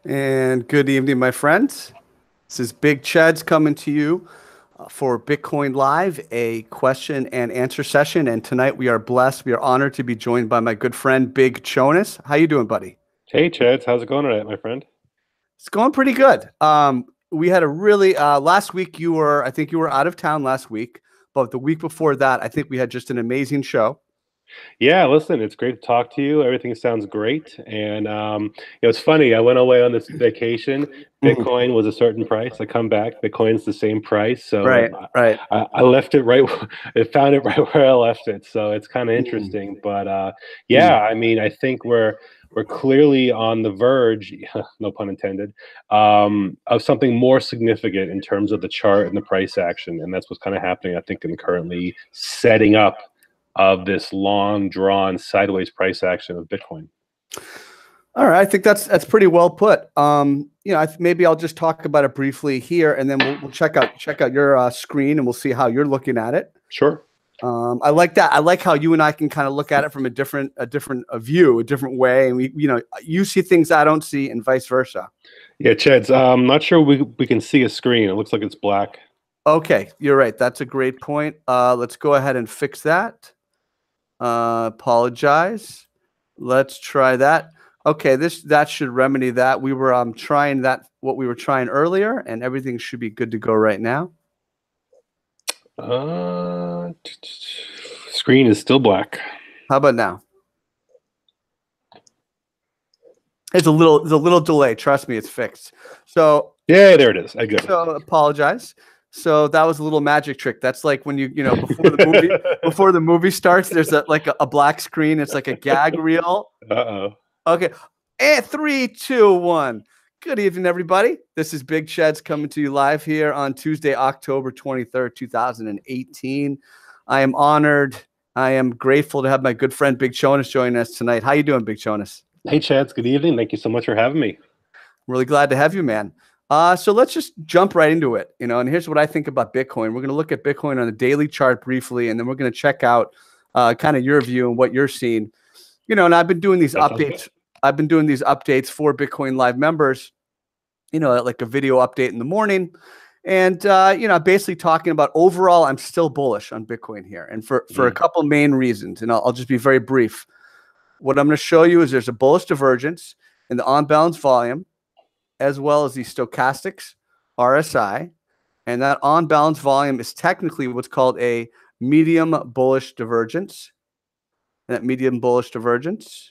And good evening, my friends. This is Big Cheds coming to you for Bitcoin Live, a question and answer session. And tonight we are blessed, we are honored to be joined by my good friend, Big Chonis. How you doing, buddy? Hey, Cheds, how's it going tonight, my friend? It's going pretty good. We had a really last week I think you were out of town last week, but the week before that, I think we had just an amazing show. Yeah, listen, it's great to talk to you. Everything sounds great. And it's funny. I went away on this vacation. Mhm. Bitcoin was a certain price. I come back, Bitcoin's the same price. So Right, right. I left it right. I found it right where I left it. So it's kind of Mhm. interesting. But Mhm. yeah, I mean, I think we're clearly on the verge, no pun intended, of something more significant in terms of the chart and the price action. And that's what's kind of happening, I think, and currently setting up of this long drawn sideways price action of Bitcoin. All right, I think that's pretty well put. Maybe I'll just talk about it briefly here, and then we'll check out your screen, and we'll see how you're looking at it. Sure. I like that. I like how you and I can kind of look at it from a different view, a different way, and you see things I don't see, and vice versa. Yeah, Cheds. I'm not sure we can see a screen. It looks like it's black. Okay, you're right. That's a great point. Let's go ahead and fix that. Apologize. Let's try that. Okay, that should remedy that. We were trying what we were trying earlier, and everything should be good to go right now. Screen is still black. How about now? There's a little delay. Trust me, it's fixed. So yeah, there it is. I got it. So apologize. So that was a little magic trick. That's like when before the movie starts, there's a black screen. It's like a gag reel. Uh-oh. Okay. And 3, 2, 1. Good evening, everybody. This is Big Cheds coming to you live here on Tuesday, October 23rd, 2018. I am honored. I am grateful to have my good friend Big Chonis join us tonight. How you doing, Big Chonis? Hey, Cheds. Good evening. Thank you so much for having me. Really glad to have you, man. So let's just jump right into it, and here's what I think about Bitcoin. We're going to look at Bitcoin on the daily chart briefly, and then we're going to check out kind of your view and what you're seeing. And I've been doing these updates. I've been doing these updates for Bitcoin Live members, like a video update in the morning. And, basically talking about overall, I'm still bullish on Bitcoin here. And for a couple main reasons, and I'll just be very brief. What I'm going to show you is there's a bullish divergence in the on-balance volume, as well as the stochastics, RSI, and that on-balance volume is technically what's called a medium bullish divergence. And that medium bullish divergence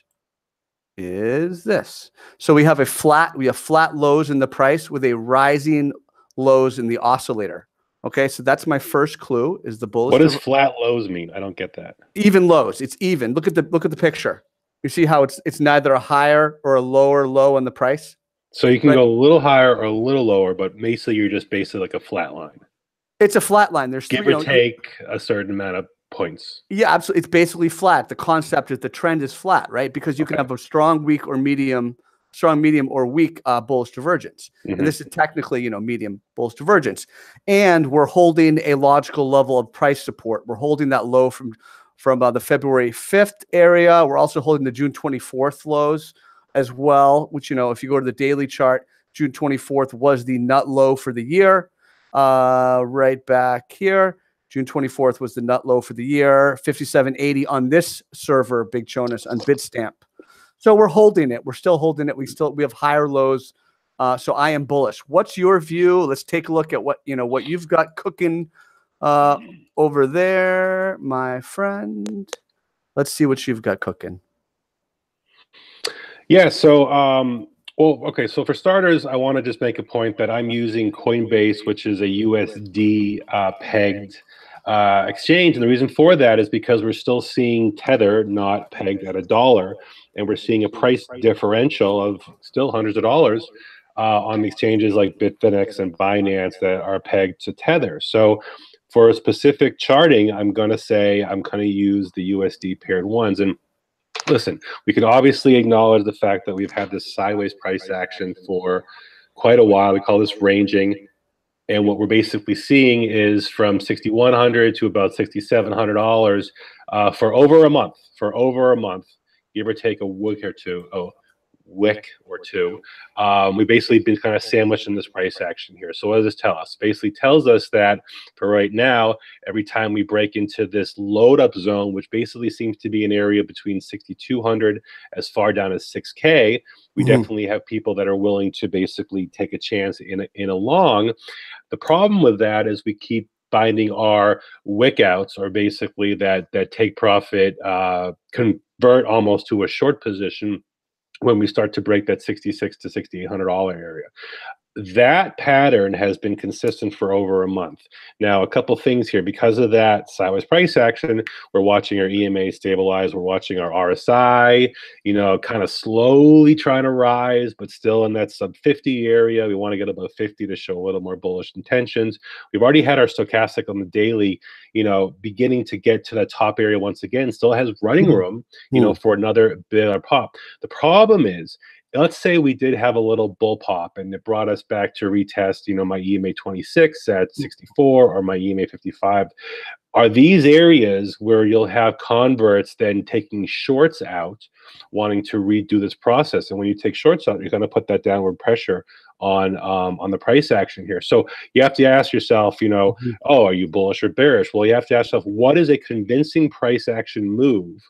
is this. So we have flat lows in the price with a rising lows in the oscillator. Okay, so that's my first clue is the bullish. What does flat lows mean? I don't get that. Even lows. It's even. Look at the picture. You see how it's neither a higher or a lower low on the price? So you can go a little higher or a little lower, but basically you're just basically like a flat line. It's a flat line. There's give or take a certain amount of points. Yeah, absolutely. It's basically flat. The concept is the trend is flat, right? Because you can have a strong, weak, or medium, or weak bullish divergence. And this is technically, medium bullish divergence. And we're holding a logical level of price support. We're holding that low from the February 5th area. We're also holding the June 24th lows as well, which, if you go to the daily chart, June 24th was the nut low for the year. Right back here, June 24th was the nut low for the year, 57.80 on this server, Big Chonis, on Bitstamp. So we're holding it. We're still holding it. We have higher lows. So I am bullish. What's your view? Let's take a look at what you've got cooking over there, my friend. Let's see what you've got cooking. Yeah, so well, okay, so for starters, I want to just make a point that I'm using Coinbase, which is a USD pegged exchange. And the reason for that is because we're still seeing Tether not pegged at $1, and we're seeing a price differential of still hundreds of dollars on the exchanges like Bitfinex and Binance that are pegged to Tether. So for a specific charting, I'm going to say I'm going to use the USD paired ones. And listen, we can obviously acknowledge the fact that we've had this sideways price action for quite a while. We call this ranging. And what we're basically seeing is from $6,100 to about $6,700 for over a month, give or take a week or two. Oh, wick or two. We've basically been kind of sandwiched in this price action here. So what does this tell us? Basically tells us that for right now, every time we break into this load up zone, which basically seems to be an area between 6,200 as far down as 6K, we definitely have people that are willing to basically take a chance in a long. The problem with that is we keep finding our wick outs, or basically that take profit convert almost to a short position when we start to break that 66 to $6,800 area. That pattern has been consistent for over a month. Now, a couple things here. Because of that sideways price action, we're watching our EMA stabilize. We're watching our RSI, kind of slowly trying to rise, but still in that sub 50 area. We want to get above 50 to show a little more bullish intentions. We've already had our stochastic on the daily, beginning to get to that top area once again. Still has running room, for another bit of pop. The problem is, let's say we did have a little bull pop and it brought us back to retest, my EMA 26 at 64 or my EMA 55. Are these areas where you'll have converts then taking shorts out, wanting to redo this process? And when you take shorts out, you're going to put that downward pressure on the price action here. So you have to ask yourself, oh, are you bullish or bearish? Well, you have to ask yourself, what is a convincing price action move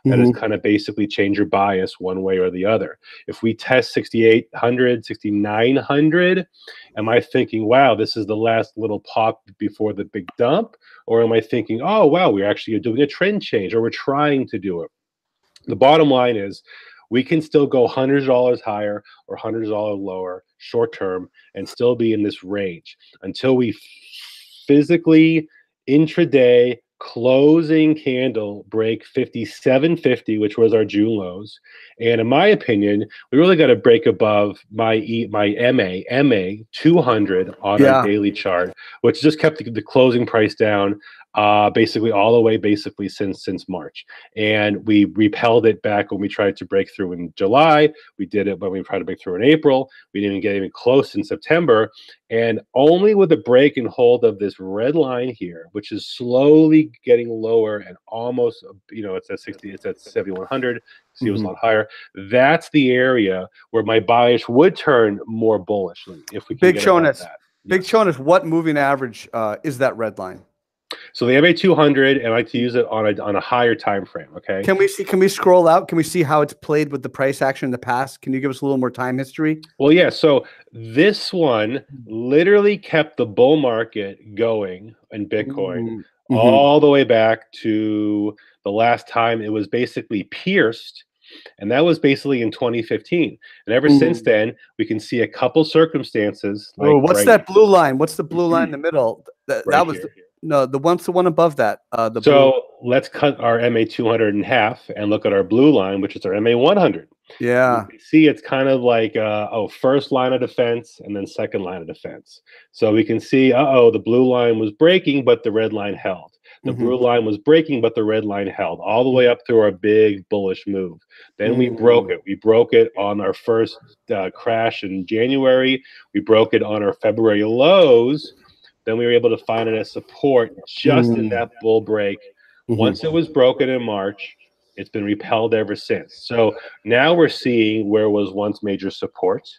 that is kind of basically change your bias one way or the other? If we test 6,800, 6,900, am I thinking, wow, this is the last little pop before the big dump? Or am I thinking, oh, wow, we're actually doing a trend change, or we're trying to do it? The bottom line is we can still go $100 higher or $100 lower short term and still be in this range until we physically intraday closing candle break 57.50, which was our June lows. And in my opinion, we really got to break above my MA 200 on our daily chart, which just kept the closing price down basically all the way since March. And we repelled it back when we tried to break through in July. We did it when we tried to break through in April. We didn't get even close in September. And only with the break and hold of this red line here, which is slowly getting lower and almost, it's at 60, it's at 7,100. See, it was a lot higher. That's the area where my bias would turn more bullishly if we can Big Chonis. Big Chonis, what moving average is that red line? So the MA 200, and I like to use it on a higher time frame. Okay. Can we scroll out? Can we see how it's played with the price action in the past? Can you give us a little more time history? Well, yeah. So this one literally kept the bull market going in Bitcoin all the way back to the last time it was basically pierced. And that was basically in 2015. And ever since then, we can see a couple circumstances. Like what's that blue line? What's the blue line in the middle? That was no, the one above that. Let's cut our MA 200 in half and look at our blue line, which is our MA 100. Yeah. You see, it's kind of like first line of defense and then second line of defense. So we can see, the blue line was breaking, but the red line held. The blue line was breaking, but the red line held all the way up through our big bullish move. Then we broke it. We broke it on our first crash in January. We broke it on our February lows. Then we were able to find it as support just in that bull break. Once it was broken in March, it's been repelled ever since. So now we're seeing where was once major support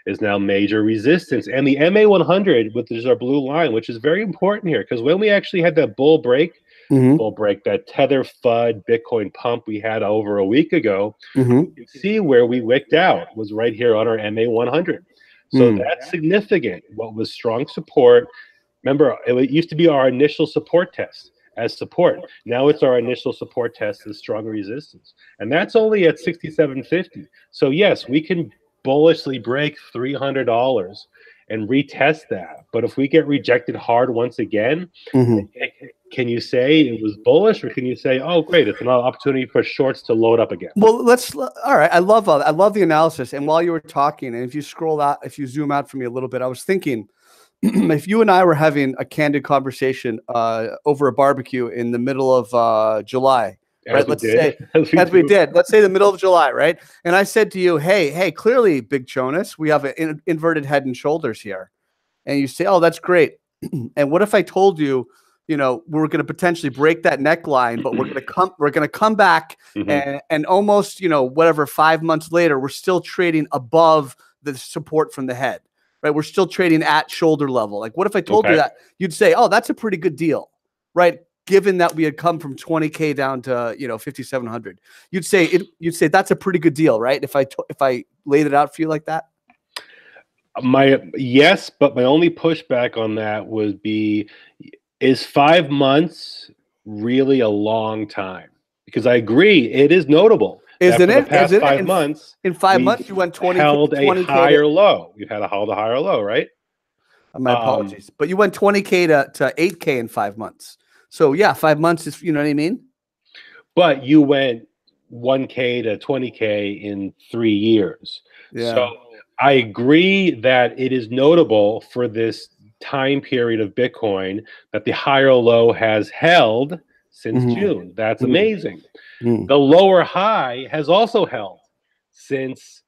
is now major resistance. And the MA 100, which is our blue line, which is very important here, because when we actually had that bull break, that tether FUD Bitcoin pump we had over a week ago, you see where we wicked out was right here on our MA 100. So that's significant. What was strong support? Remember, it used to be our initial support test as support. Now it's our initial support test as strong resistance. And that's only at 67.50. So yes, we can bullishly break $300 and retest that. But if we get rejected hard once again, can you say it was bullish, or can you say, oh, great, it's another opportunity for shorts to load up again? Well, all right. I love the analysis. And while you were talking, and if you scroll out, if you zoom out for me a little bit, I was thinking, if you and I were having a candid conversation over a barbecue in the middle of July, right? Let's say the middle of July, right? And I said to you, hey, clearly, Big Chonis, we have an inverted head and shoulders here. And you say, oh, that's great. And what if I told you we're going to potentially break that neckline, but we're going to come back and almost, whatever, 5 months later, we're still trading above the support from the head, right? We're still trading at shoulder level. Like, what if I told you that? You'd say, oh, that's a pretty good deal, right? Given that we had come from 20K down to, 5,700, you'd say that's a pretty good deal, right? If I laid it out for you like that. Yes, but my only pushback on that would be, is 5 months really a long time? Because I agree, it is notable. Isn't it? The past 5 months, in 5 months, you went 20, held 20K a higher low. We've had held a higher low, right? My apologies, but you went 20K to 8K in 5 months. So yeah, 5 months is, you know what I mean? But you went 1K to 20K in 3 years. Yeah. So I agree that it is notable for this time period of Bitcoin that the higher low has held since June. That's amazing. The lower high has also held since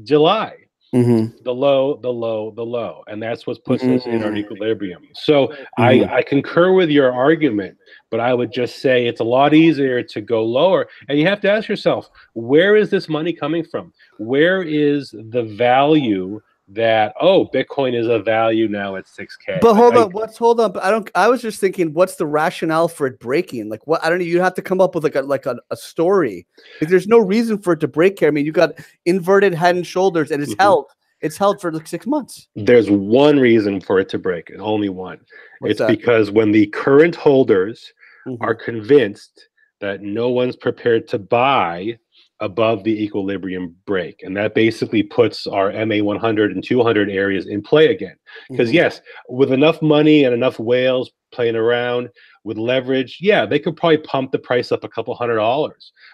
July. The low, and that's what puts us in our equilibrium. So I concur with your argument, but I would just say it's a lot easier to go lower, and you have to ask yourself, where is this money coming from? Where is the value that, oh, Bitcoin is a value now at 6K? But hold on. I was just thinking, what's the rationale for it breaking? Like, what? I don't know. You have to come up with a story. Like, there's no reason for it to break here. I mean, you got inverted head and shoulders, and it's held. It's held for like 6 months. There's one reason for it to break, and only one. It's because when the current holders are convinced that no one's prepared to buy above the equilibrium break, and that basically puts our MA 100 and 200 areas in play again. Because yes, with enough money and enough whales playing around with leverage, yeah, they could probably pump the price up a couple $100.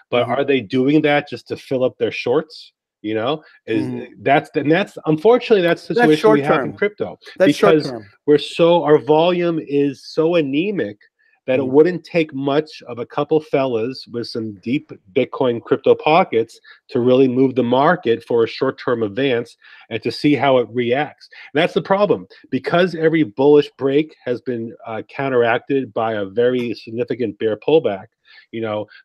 But are they doing that just to fill up their shorts? That's unfortunately that's the situation we have in crypto. Because our volume is so anemic that it wouldn't take much of a couple fellas with some deep Bitcoin crypto pockets to really move the market for a short-term advance and to see how it reacts. And that's the problem. Because every bullish break has been counteracted by a very significant bear pullback,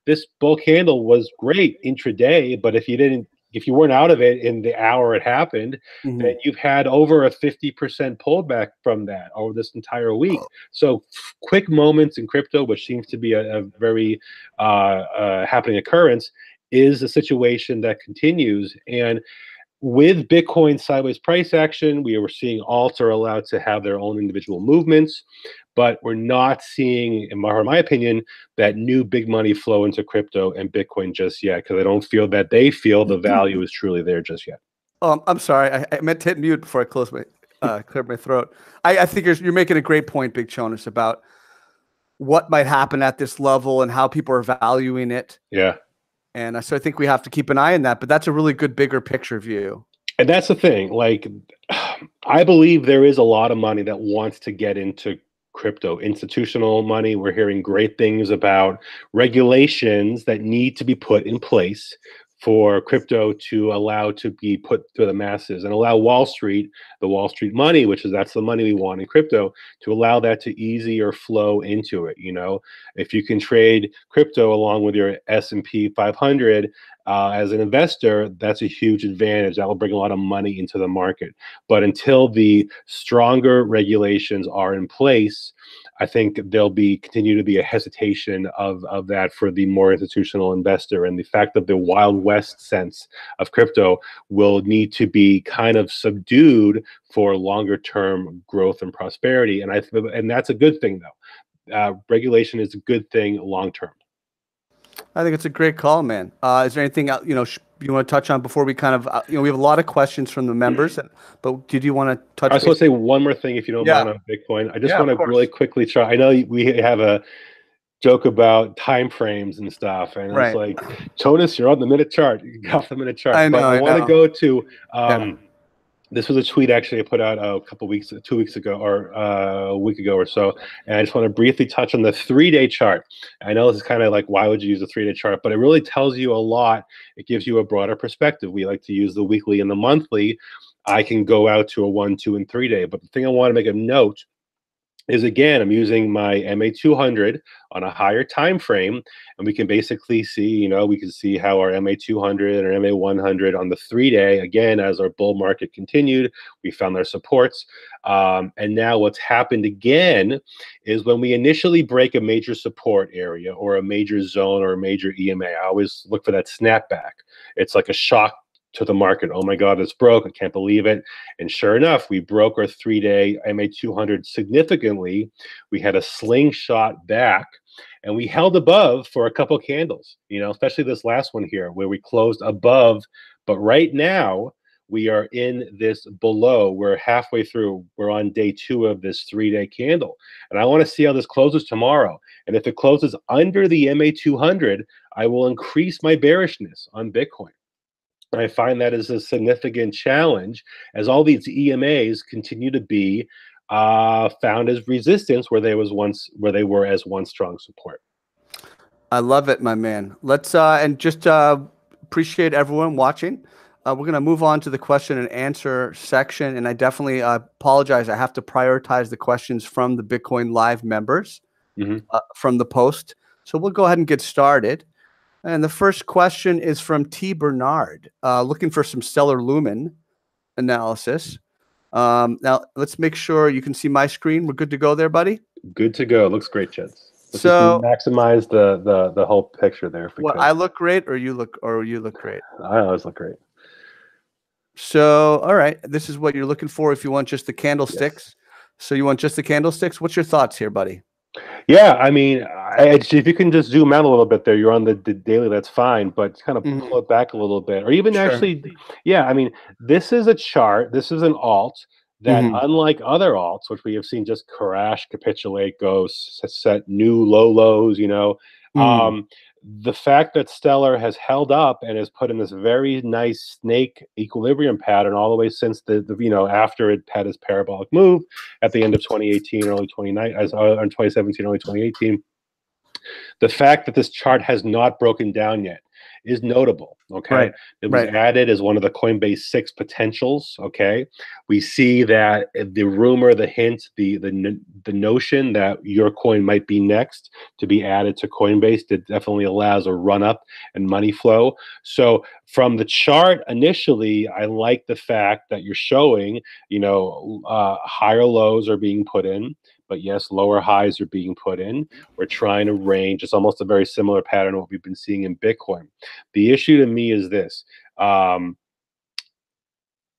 this bull candle was great intraday, but if you weren't out of it in the hour it happened, then you've had over a 50% pullback from that over this entire week. So quick moments in crypto, which seems to be a very happening occurrence, is a situation that continues. And with Bitcoin sideways price action, we were seeing alts are allowed to have their own individual movements, but we're not seeing, in my opinion, that new big money flow into crypto and Bitcoin just yet, because I don't feel that they feel the value is truly there just yet. I'm sorry. I meant to hit mute before I close cleared my throat. I think you're making a great point, Big Chonis, about what might happen at this level and how people are valuing it. Yeah. And so I think we have to keep an eye on that, but that's a really good bigger picture view. And that's the thing. Like, I believe there is a lot of money that wants to get into crypto, institutional money. We're hearing great things about regulations that need to be put in place for crypto to allow to be put to the masses and allow Wall Street, the Wall Street money, that's the money we want in crypto, to allow that to easier flow into it. If you can trade crypto along with your S&P 500 as an investor, that's a huge advantage. That will bring a lot of money into the market. But until the stronger regulations are in place, I think there'll continue to be a hesitation of that for the more institutional investor, and the fact that the Wild West sense of crypto will need to be kind of subdued for longer term growth and prosperity. And that's a good thing, though. Regulation is a good thing long term. I think it's a great call, man. Is there anything else, you want to touch on before we kind of, we have a lot of questions from the members, but did you want to touch? I just want to say one more thing, if you don't mind, on Bitcoin. I just want to really quickly try. I know we have a joke about time frames and stuff, and it's like, Chonis, you're on the minute chart. You got the minute chart. I want to go to. This was a tweet actually I put out 2 weeks ago, or a week ago or so, and I just want to briefly touch on the 3-day chart. I know this is kind of like, why would you use a 3-day chart? But it really tells you a lot. It gives you a broader perspective. We like to use the weekly and the monthly. I can go out to a 1, 2, and 3 day. But the thing I want to make a note is, again, I'm using my MA200 on a higher time frame, and we can basically see, we can see how our MA200 or MA100 on the 3-day, again, as our bull market continued, we found our supports. And now what's happened again is when we initially break a major support area or a major zone or a major EMA, I always look for that snapback. It's like a shock to the market. Oh my God, it's broke. I can't believe it. And sure enough, we broke our 3-day MA200 significantly. We had a slingshot back, and we held above for a couple candles, especially this last one here where we closed above. But right now, we are in this below. We're halfway through. We're on day 2 of this 3-day candle. And I want to see how this closes tomorrow. And if it closes under the MA200, I will increase my bearishness on Bitcoin. I find that is a significant challenge as all these EMAs continue to be found as resistance where they were as one strong support. I love it, my man. Let's and just appreciate everyone watching. We're going to move on to the question and answer section, and I definitely apologize. I have to prioritize the questions from the Bitcoin Live members from the post. So we'll go ahead and get started. And the first question is from T. Bernard, looking for some stellar lumen analysis. Now, let's make sure you can see my screen. We're good to go there, buddy? Good to go. Looks great, Cheds. Let's so just maximize the whole picture there. If we could. I look great, or you look great? I always look great. So, all right, this is what you're looking for if you want just the candlesticks. Yes. So you want just the candlesticks? What's your thoughts here, buddy? Yeah, I mean, if you can just zoom out a little bit there, you're on the daily, that's fine, but kind of pull it back a little bit. Or even actually, yeah, I mean, this is a chart, this is an alt that unlike other alts, which we have seen just crash, capitulate, go, set new low lows, the fact that Stellar has held up and has put in this very nice snake equilibrium pattern all the way since after it had its parabolic move at the end of 2018, early 2017, early 2018. The fact that this chart has not broken down yet is notable. Okay, right. It was added as one of the Coinbase 6 potentials. Okay, we see that the rumor, the hint, the notion that your coin might be next to be added to Coinbase, that definitely allows a run up and money flow. So from the chart initially, I like the fact that you're showing, higher lows are being put in. But yes, lower highs are being put in. We're trying to range. It's almost a very similar pattern to what we've been seeing in Bitcoin. The issue to me is this.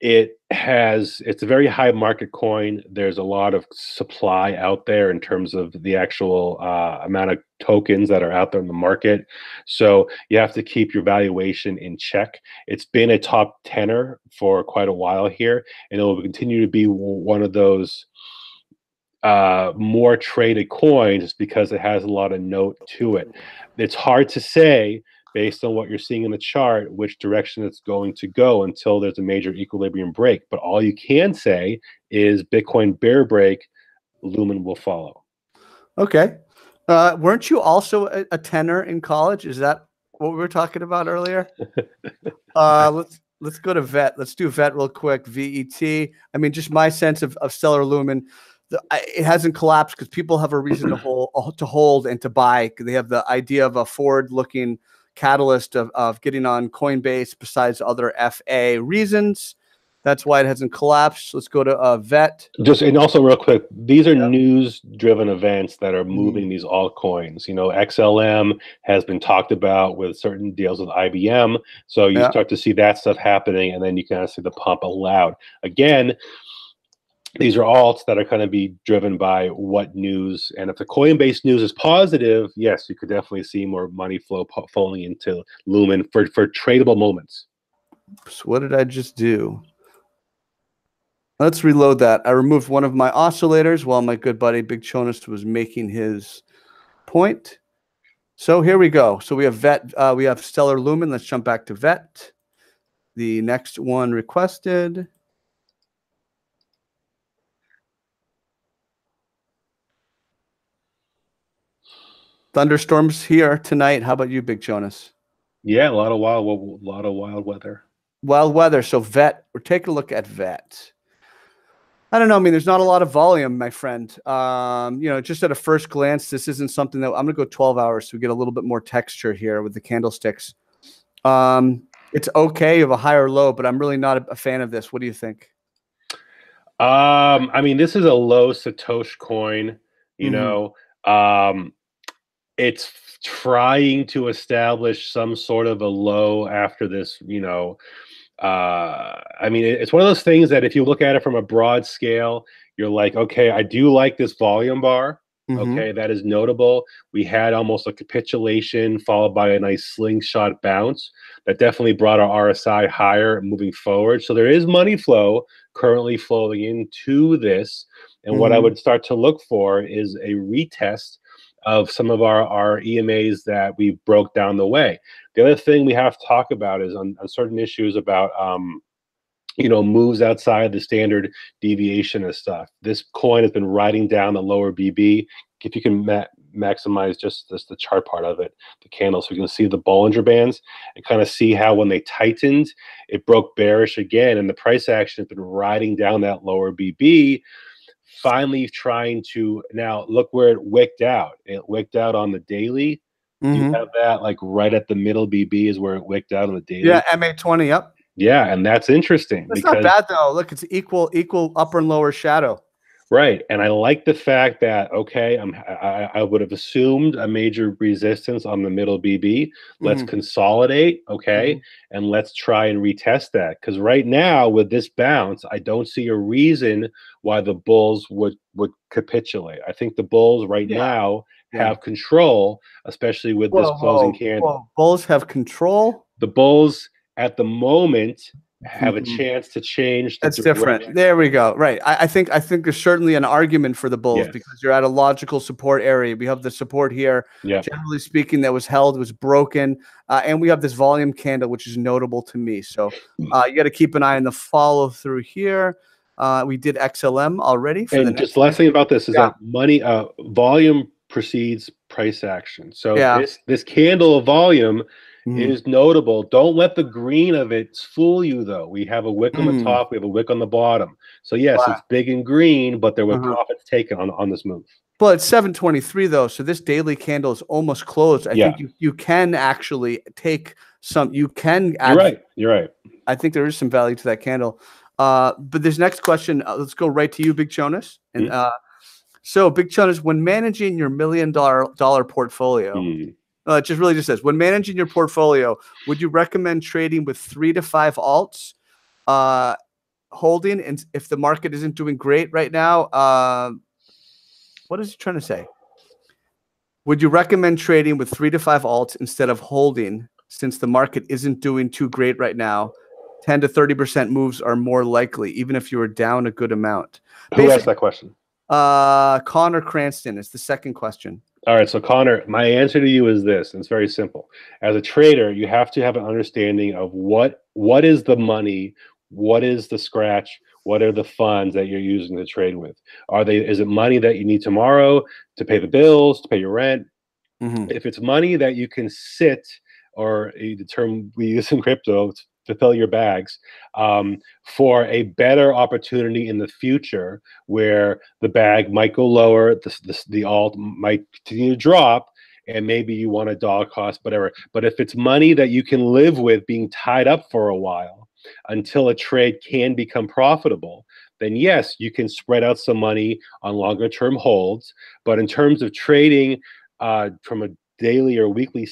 It's a very high market coin. There's a lot of supply out there in terms of the actual amount of tokens that are out there in the market. So you have to keep your valuation in check. It's been a top tenner for quite a while here, and it will continue to be one of those more traded coins because it has a lot of note to it. It's hard to say based on what you're seeing in the chart which direction it's going to go until there's a major equilibrium break. But all you can say is Bitcoin bear break, Lumen will follow. Okay. Weren't you also a tenor in college? Is that what we were talking about earlier? Let's go to VET. Let's do VET real quick. VET. I mean, just my sense of Stellar Lumen. It hasn't collapsed because people have a reason to hold and to buy. They have the idea of a forward-looking catalyst of getting on Coinbase besides other FA reasons. That's why it hasn't collapsed. Let's go to VET. And also real quick, these are news-driven events that are moving these altcoins. XLM has been talked about with certain deals with IBM. So you start to see that stuff happening, and then you kind of see the pump allowed. Again, these are alts that are going to be driven by what news. And if the Coinbase news is positive, yes, you could definitely see more money flow falling into Lumen for tradable moments. So what did I just do? Let's reload that. I removed one of my oscillators while my good buddy Big Chonis was making his point. So here we go. So we have VET. We have Stellar Lumen. Let's jump back to VET. The next one requested. Thunderstorms here tonight. How about you, Big Chonis? Yeah, a lot of wild weather. Wild weather. So VET. We're taking a look at VET. I don't know. I mean, there's not a lot of volume, my friend. Just at a first glance, this isn't something that I'm going to go 12 hours so we get a little bit more texture here with the candlesticks. It's okay. You have a higher low, but I'm really not a fan of this. What do you think? I mean, this is a low Satoshi coin, you Mm-hmm. know. It's trying to establish some sort of a low after this, I mean, it's one of those things that if you look at it from a broad scale, you're like, okay, I do like this volume bar. Mm-hmm. Okay, that is notable. We had almost a capitulation followed by a nice slingshot bounce that definitely brought our RSI higher moving forward. So there is money flow currently flowing into this. And what I Mm-hmm. would start to look for is a retest of some of our EMAs that we broke down the way. The other thing we have to talk about is on certain issues about moves outside the standard deviation and stuff. This coin has been riding down the lower BB. If you can maximize just the chart part of it, the candle, so you can see the Bollinger Bands and kind of see how when they tightened, it broke bearish again, and the price action has been riding down that lower BB. Finally, trying to now look where it wicked out. It wicked out on the daily. Do you Mm-hmm. have that like right at the middle BB is where it wicked out on the daily? Yeah, MA20. Yep. Yeah, and that's interesting It's not because bad though. Look, it's equal upper and lower shadow. right, and I like the fact that okay, I would have assumed a major resistance on the middle BB. Let's Mm-hmm. consolidate, Mm-hmm. okay, and let's try and retest that because right now with this bounce, I don't see a reason why the bulls would capitulate. I think the bulls right Yeah. now Yeah. have control, especially with this Whoa, closing whoa, candle. whoa. Bulls have control. The bulls at the moment have a Mm-hmm. chance to change the That's different. There we go. Right. I think there's certainly an argument for the bulls Yes. because you're at a logical support area. We have the support here. Yeah. Generally speaking, that was held, was broken, and we have this volume candle, which is notable to me. So you got to keep an eye on the follow through here. We did XLM already for the And just next. the last thing about this is Yeah. that money volume precedes price action. So Yeah. this candle of volume Mhm. is notable. Don't let the green of it fool you though. We have a wick on the Mm. top, we have a wick on the bottom. So yes, Wow. it's big and green, but there were Uh-huh. profits taken on this move. Well, it's 723 though, so this daily candle is almost closed. I Yeah. think you can actually take some. You can You're add. right. You're right. I think there is some value to that candle. But this next question, let's go right to you, Big Chonis. And so, Big Chonis, when managing your $1 million portfolio, it just says, when managing your portfolio, would you recommend trading with 3 to 5 alts, holding, and if the market isn't doing great right now? What is he trying to say? Would you recommend trading with 3 to 5 alts instead of holding since the market isn't doing too great right now? 10 to 30% moves are more likely, even if you were down a good amount. Who asked that question? Connor Cranston is the second question. All right, so Connor, my answer to you is this, and it's very simple. As a trader, you have to have an understanding of what is the money, what is the scratch, what are the funds that you're using to trade with? Is it money that you need tomorrow to pay the bills, to pay your rent? Mm-hmm. If it's money that you can sit, or the term we use in crypto, to fill your bags, for a better opportunity in the future where the bag might go lower, the alt might continue to drop, and maybe you want a dollar cost, whatever. But if it's money that you can live with being tied up for a while until a trade can become profitable, then yes, you can spread out some money on longer term holds. But in terms of trading from a daily or weekly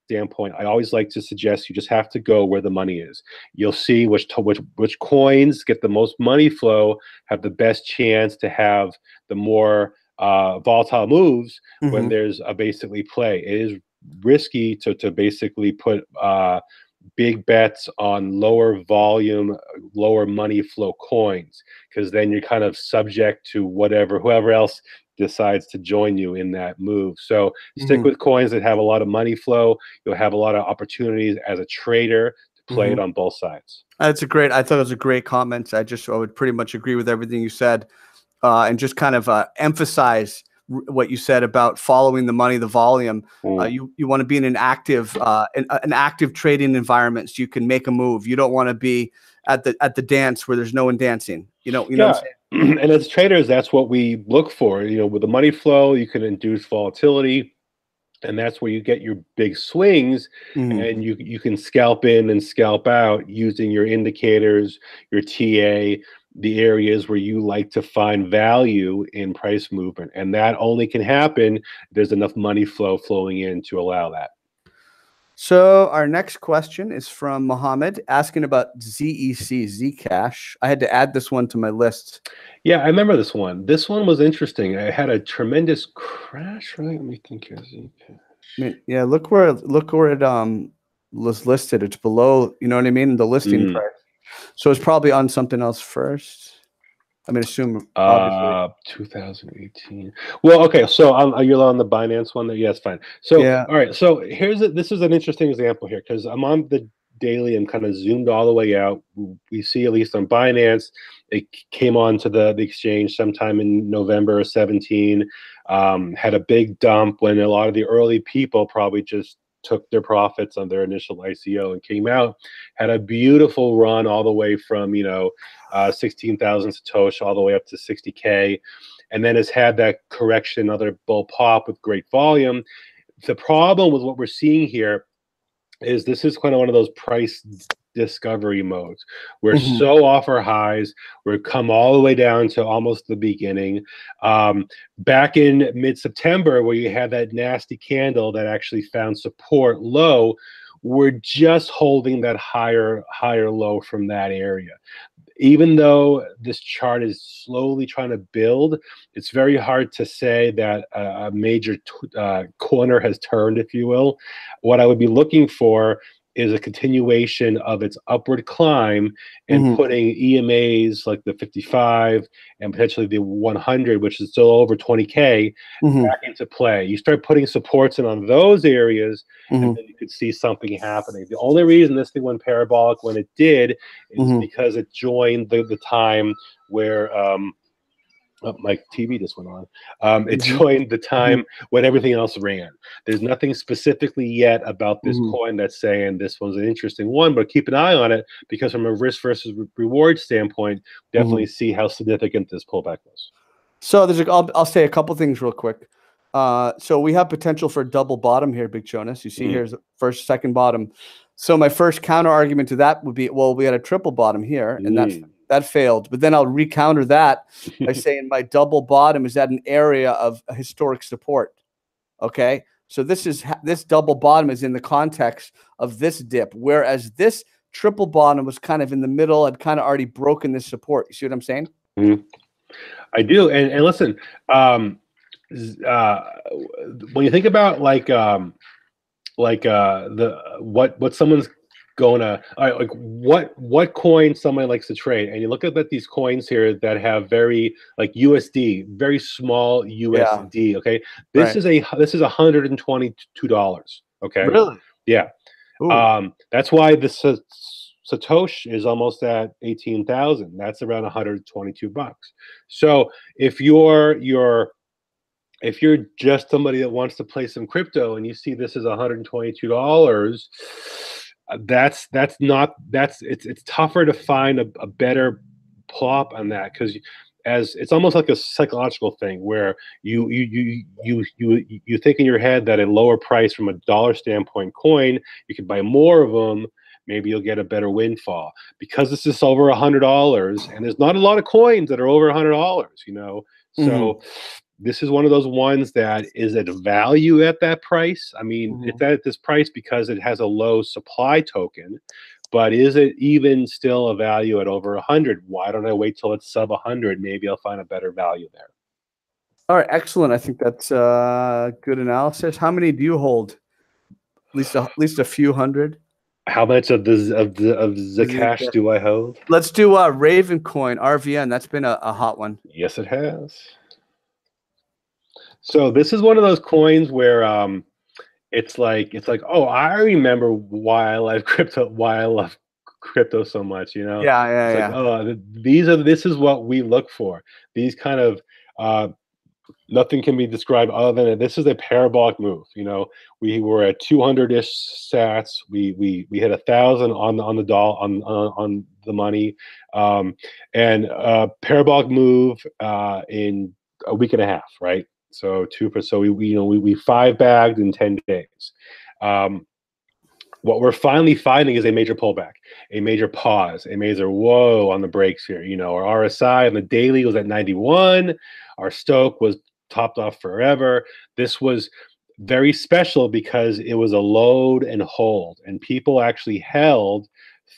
standpoint, I always like to suggest you just have to go where the money is. You'll see which coins get the most money flow, have the best chance to have the more volatile moves when there's a basically play. It is risky to basically put big bets on lower volume, lower money flow coins, because then you're kind of subject to whoever else decides to join you in that move. So stick with coins that have a lot of money flow. You'll have a lot of opportunities as a trader to play it on both sides. I thought it was a great comment. I would pretty much agree with everything you said, and just kind of emphasize what you said about following the money, the volume. You want to be in an active trading environment so you can make a move. You don't want to be at the dance where there's no one dancing. You know what I'm saying? And as traders, that's what we look for. You know, with the money flow, you can induce volatility, and that's where you get your big swings, Mhm. and you can scalp in and scalp out using your indicators, your TA, the areas where you like to find value in price movement, and that only can happen if there's enough money flow flowing in to allow that. So our next question is from Mohammed asking about ZEC, Zcash. I had to add this one to my list. Yeah, I remember this one. This one was interesting. I had a tremendous crash, right? Let me think here. I mean, yeah, look where it was listed. It's below, you know what I mean, the listing price. So it's probably on something else first. I mean, assume obviously. 2018. Well, okay. So are you on the Binance one? There, yes, fine. So Yeah. all right. So this is an interesting example here because I'm on the daily. I'm kind of zoomed all the way out. We see at least on Binance, it came onto the exchange sometime in November of 17. Had a big dump when a lot of the early people probably just took their profits on their initial ICO and came out. Had a beautiful run all the way from 16,000 Satoshi all the way up to 60K, and then has had that correction, another bull pop with great volume. The problem with what we're seeing here is this is kind of one of those price discovery modes. We're so off our highs. We've come all the way down to almost the beginning. Back in mid-September, where you had that nasty candle that actually found support low, we're just holding that higher low from that area. Even though this chart is slowly trying to build, it's very hard to say that a major corner has turned, if you will. What I would be looking for is a continuation of its upward climb and putting EMAs like the 55 and potentially the 100, which is still over 20K, back into play. You start putting supports in on those areas, and then you could see something happening. The only reason this thing went parabolic when it did is because it joined the time where my TV just went on. It joined the time when everything else ran. There's nothing specifically yet about this coin that's saying this one's an interesting one, but keep an eye on it because from a risk versus reward standpoint, definitely see how significant this pullback was. So I'll say a couple things real quick. So we have potential for a double bottom here, Big Chonis. You see here's the first, second bottom. So my first counter argument to that would be, well, we had a triple bottom here, and that failed. But then I'll recounter that by saying my double bottom is at an area of historic support. Okay, so this double bottom is in the context of this dip, whereas this triple bottom was kind of in the middle, had kind of already broken this support. You see what I'm saying? I do, and listen, when you think about like what someone's gonna like what coin someone likes to trade, and you look at these coins here that have very like USD, very small USD. Okay, this is $122. Okay, Really? Yeah. That's why the Satoshi is almost at 18,000. That's around 122 bucks. So if you're just somebody that wants to play some crypto and you see this as $122, it's tougher to find a better plop on that, because as it's almost like a psychological thing where you think in your head that a lower price from a dollar standpoint coin, you can buy more of them, maybe you'll get a better windfall. Because this is over $100 and there's not a lot of coins that are over $100, so this is one of those ones that is at value at that price. I mean, it's at this price because it has a low supply token, but is it even still a value at over 100? Why don't I wait till it's sub 100? Maybe I'll find a better value there. All right, excellent. I think that's good analysis. How many do you hold? At least a few hundred. How much of the cash do I hold? Let's do Raven Coin, RVN. That's been a hot one. Yes, it has. So this is one of those coins where it's like, oh, I remember why I love crypto so much, Yeah. Like, oh, this is what we look for. These kind of Nothing can be described other than this is a parabolic move. You know, we were at 200-ish sats. We hit 1,000 on the doll on the money, and parabolic move in a week and a half, right? So we 5 bagged in 10 days. Um, what we're finally finding is a major pullback, a major pause, a major whoa on the brakes here. You know, our RSI on the daily was at 91. Our Stoke was topped off forever. This was very special because it was a load and hold, and people actually held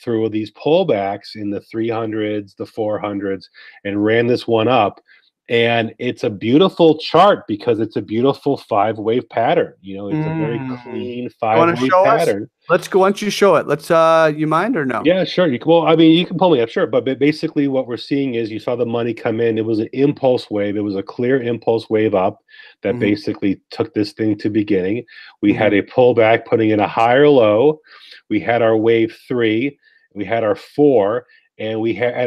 through these pullbacks in the 300s, the 400s, and ran this one up. And it's a beautiful chart because it's a beautiful 5-wave pattern. You know, it's a very clean You want to 5-wave show us? pattern. Let's go. Why don't you show it? Let's. You mind or no? Yeah, sure. Well, I mean, you can pull me up, sure. But basically, what we're seeing is you saw the money come in. It was an impulse wave. It was a clear impulse wave up that basically took this thing to beginning. We had a pullback, putting in a higher low. We had our wave 3. We had our 4, and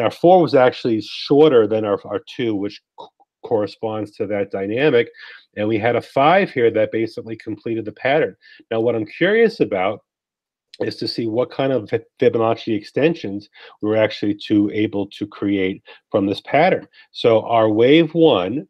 our 4 was actually shorter than our 2, which corresponds to that dynamic. And we had a 5 here that basically completed the pattern. Now, what I'm curious about is to see what kind of Fibonacci extensions we were actually able to create from this pattern. So our wave 1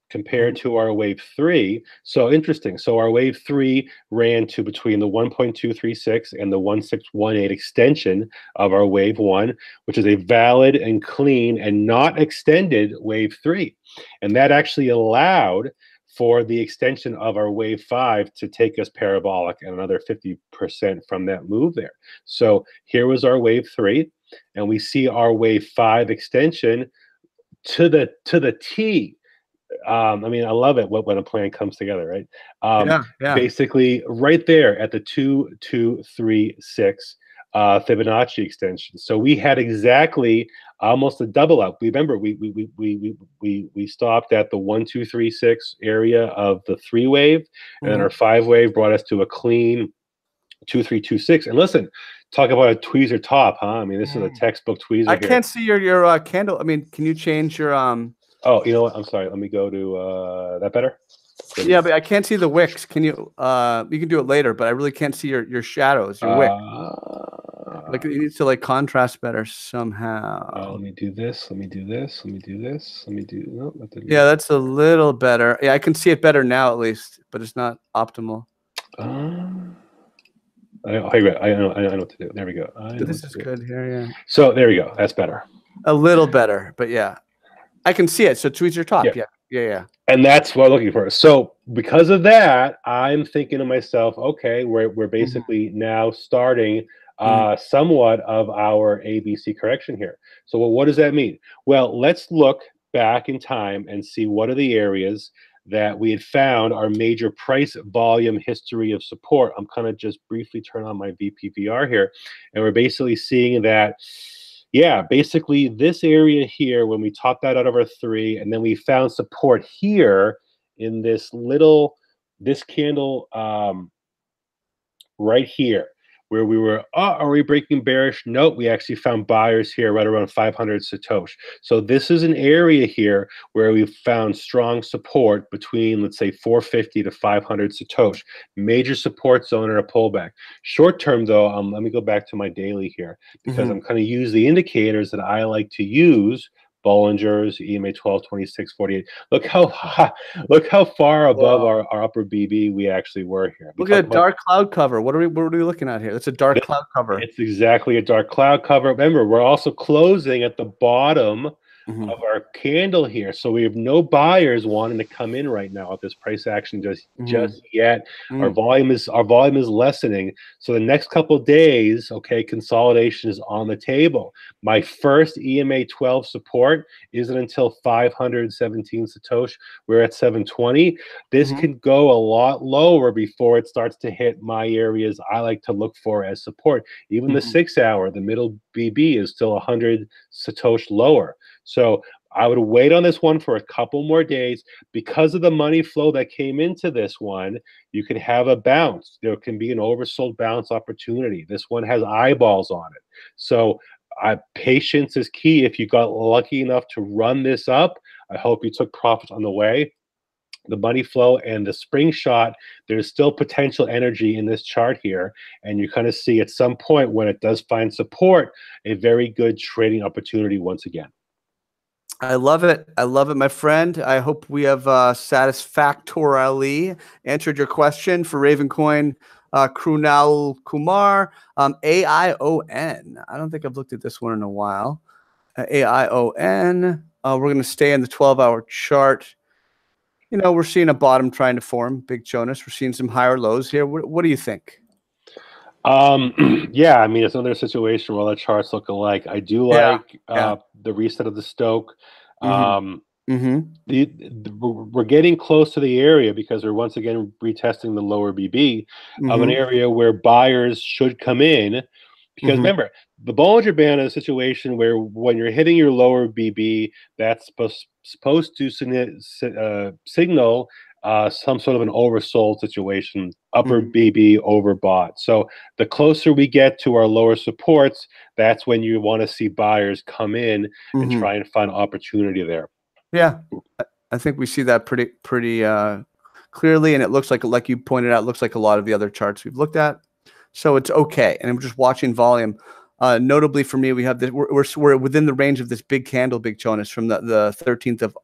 compared to our wave 3. So interesting. So our wave 3 ran to between the 1.236 and the 1.618 extension of our wave 1, which is a valid and clean and not extended wave 3. And that actually allowed for the extension of our wave 5 to take us parabolic and another 50% from that move there. So here was our wave 3, and we see our wave 5 extension to the T. I mean, I love it when a plan comes together, right? Yeah. Basically, right there at the 2.236 Fibonacci extension. So we had exactly almost a double up. Remember, we stopped at the 1.236 area of the 3 wave, and then our 5 wave brought us to a clean 2.326. And listen, talk about a tweezer top, huh? I mean, this is a textbook tweezer. I can't see your candle. I mean, can you change your Oh, you know what? I'm sorry. Let me go to that better. Yeah, but I can't see the wicks. Can you? You can do it later, but I really can't see your shadows, your wick. Like it needs to like contrast better somehow. Let me do this. Let me do this. Let me do this. Let me do. No, that didn't Yeah, that's a little better. Yeah, I can see it better now at least, but it's not optimal. I know what to do. There we go. This is good here. Yeah. So there we go. That's better. A little better, but yeah, I can see it. So tweeze your top. Yeah. And that's what I'm looking for. So because of that, I'm thinking to myself, okay, we're basically now starting somewhat of our ABC correction here. So what does that mean? Well, let's look back in time and see what are the areas that we had found our major price volume history of support. I'm kind of just briefly turn on my VPVR here, and we're basically seeing that, yeah, basically this area here, when we topped that out of our 3, and then we found support here in this candle right here, where we were, are we breaking bearish? Nope, we actually found buyers here right around 500 Satoshi. So this is an area here where we found strong support between, let's say, 450 to 500 Satoshi. Major support zone and a pullback. Short term, though, let me go back to my daily here, because I'm going to use the indicators that I like to use. Bollinger's, EMA 12, 26, 48. Look how far above our upper BB we actually were here. Look at a dark cloud cover. What are we looking at here? It's a dark cloud cover. It's exactly a dark cloud cover. Remember, we're also closing at the bottom of our candle here. So we have no buyers wanting to come in right now at this price action just yet. Our volume is lessening. So the next couple of days, okay, consolidation is on the table. My first EMA 12 support isn't until 517 Satoshi. We're at 720. This can go a lot lower before it starts to hit my areas I like to look for as support. Even the 6 hour, the middle BB is still 100 Satoshi lower. So I would wait on this one for a couple more days. Because of the money flow that came into this one, you can have a bounce. There can be an oversold bounce opportunity. This one has eyeballs on it. So patience is key. If you got lucky enough to run this up, I hope you took profits on the way. The money flow and the spring shot, there's still potential energy in this chart here. And you kind of see at some point when it does find support, a very good trading opportunity once again. I love it. I love it, my friend. I hope we have satisfactorily answered your question for Ravencoin. Krunal Kumar, AION. I don't think I've looked at this one in a while. AION. We're going to stay in the 12-hour chart. You know, we're seeing a bottom trying to form, big Chonis. We're seeing some higher lows here. What do you think? Yeah, I mean, it's another situation where the charts look alike. I do like the reset of the Stoke. We're getting close to the area because we're once again retesting the lower BB of an area where buyers should come in. Because remember, the Bollinger Band is a situation where when you're hitting your lower BB, that's supposed to signal some sort of an oversold situation, upper BB overbought. So the closer we get to our lower supports, that's when you want to see buyers come in and try and find opportunity there. Yeah, I think we see that pretty clearly, and it looks like you pointed out, looks like a lot of the other charts we've looked at. So it's okay, and I'm just watching volume. Notably for me, we have this. We're within the range of this big candle, big Chonis, from the 13th of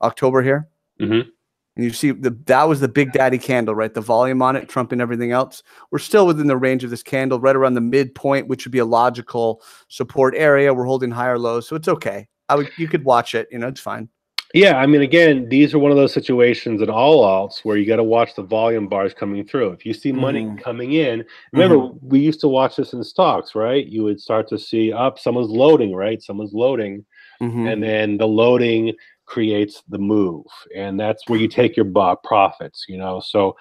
October here. And you see that was the big daddy candle, right? The volume on it, trumping everything else. We're still within the range of this candle, right around the midpoint, which would be a logical support area. We're holding higher lows, so it's okay. You could watch it. You know, it's fine. Yeah, I mean, again, these are one of those situations in all alts where you got to watch the volume bars coming through. If you see money coming in, remember, we used to watch this in stocks, right? You would start to see someone's loading, right? Someone's loading, and then the loading creates the move, and that's where you take your profits, you know? So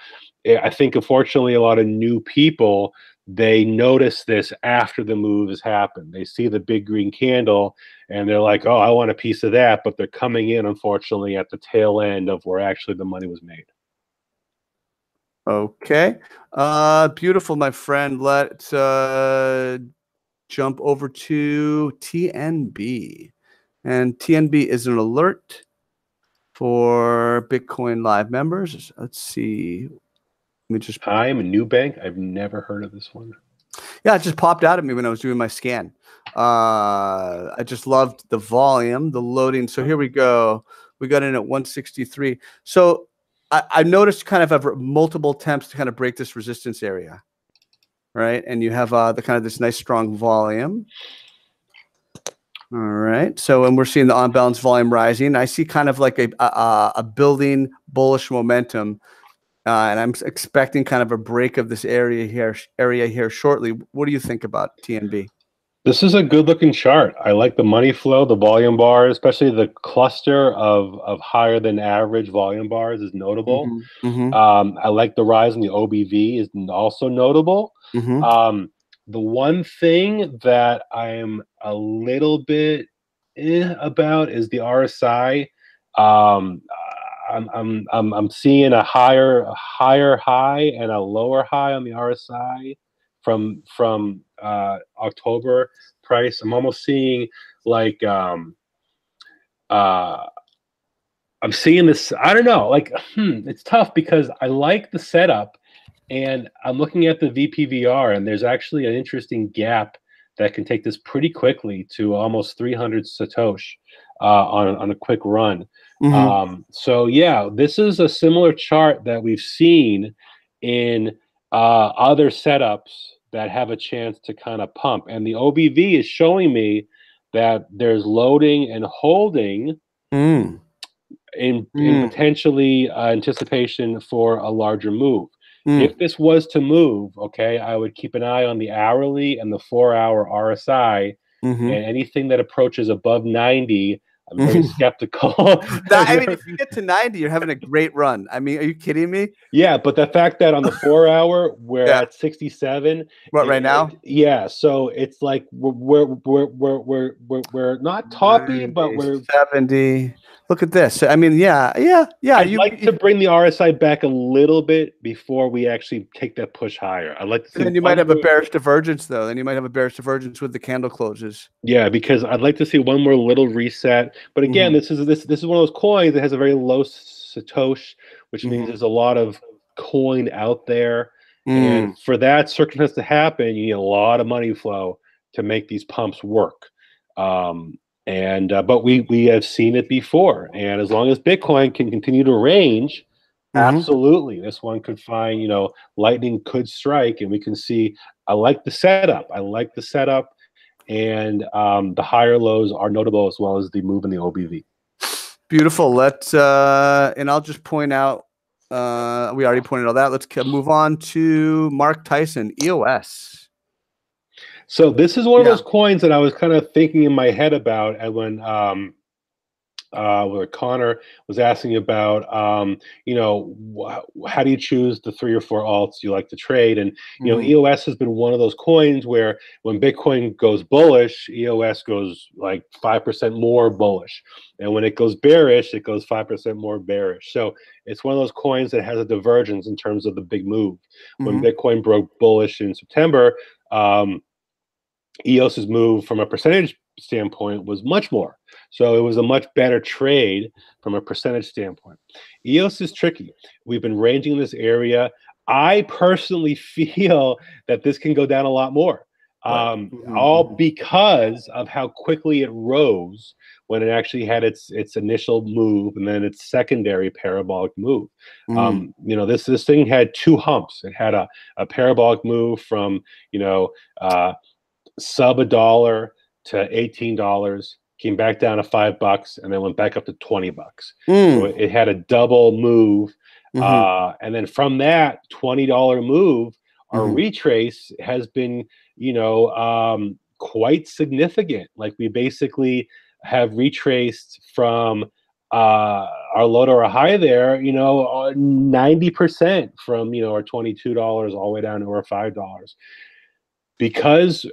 I think, unfortunately, a lot of new people, they notice this after the move has happened. They see the big green candle and they're like, oh, I want a piece of that. But they're coming in, unfortunately, at the tail end of where actually the money was made. Okay. Beautiful, my friend. Let's jump over to TNB. And TNB is an alert for Bitcoin Live members. Let's see. Let me just. I'm a new bank. I've never heard of this one. Yeah, it just popped out at me when I was doing my scan. I just loved the volume, the loading. So here we go. We got in at 163. So I noticed kind of multiple attempts to kind of break this resistance area, right? And you have the kind of this nice strong volume. All right. So, and we're seeing the on-balance volume rising. I see kind of like a building bullish momentum. And I'm expecting kind of a break of this area here shortly. What do you think about TNB? This is a good-looking chart. I like the money flow, the volume bar, especially the cluster of higher than average volume bars is notable. I like the rise in the OBV is also notable. The one thing that I'm a little bit about is the RSI. I'm seeing a higher high and a lower high on the RSI from October price. I'm almost seeing like I'm seeing this. I don't know. Like it's tough because I like the setup, and I'm looking at the VPVR, and there's actually an interesting gap that can take this pretty quickly to almost 300 Satoshi on a quick run. So yeah, this is a similar chart that we've seen in other setups that have a chance to kind of pump. And the OBV is showing me that there's loading and holding in potentially anticipation for a larger move. If this was to move, okay, I would keep an eye on the hourly and the 4-hour RSI, and anything that approaches above 90, I'm very skeptical. I mean, if you get to 90, you're having a great run. I mean, are you kidding me? Yeah, but the fact that on the 4-hour we're at 67. What, right now? Yeah, so it's like we're not toppy, but we're 70. Look at this. I mean, yeah. I'd like to bring the RSI back a little bit before we actually take that push higher. I'd like to see. Then you might have a bearish divergence, though. Then you might have a bearish divergence with the candle closes. Yeah, because I'd like to see one more little reset. But again, this is one of those coins that has a very low satoshi, which means there's a lot of coin out there. And for that circumstance to happen, you need a lot of money flow to make these pumps work. But we have seen it before, and as long as Bitcoin can continue to range, absolutely, this one could find, lightning could strike, and we can see. I like the setup. And the higher lows are notable, as well as the move in the OBV. Beautiful. Let's and I'll just point out. We already pointed out that. Let's move on to Mark Tyson, EOS. So this is one of those coins that I was kind of thinking in my head about, and when where Connor was asking about, how do you choose the 3 or 4 alts you like to trade? And, EOS has been one of those coins where when Bitcoin goes bullish, EOS goes like 5% more bullish. And when it goes bearish, it goes 5% more bearish. So it's one of those coins that has a divergence in terms of the big move. When Bitcoin broke bullish in September, EOS's move from a percentage standpoint was much more. So it was a much better trade from a percentage standpoint. EOS is tricky. We've been ranging in this area. I personally feel that this can go down a lot more, all because of how quickly it rose when it actually had its initial move and then its secondary parabolic move. This thing had 2 humps. It had a parabolic move from sub $1 to $18, came back down to $5, and then went back up to $20. So it had a double move, and then from that $20 move, our retrace has been, quite significant. Like, we basically have retraced from our low to our high there, 90% from our $22 all the way down to our $5. Because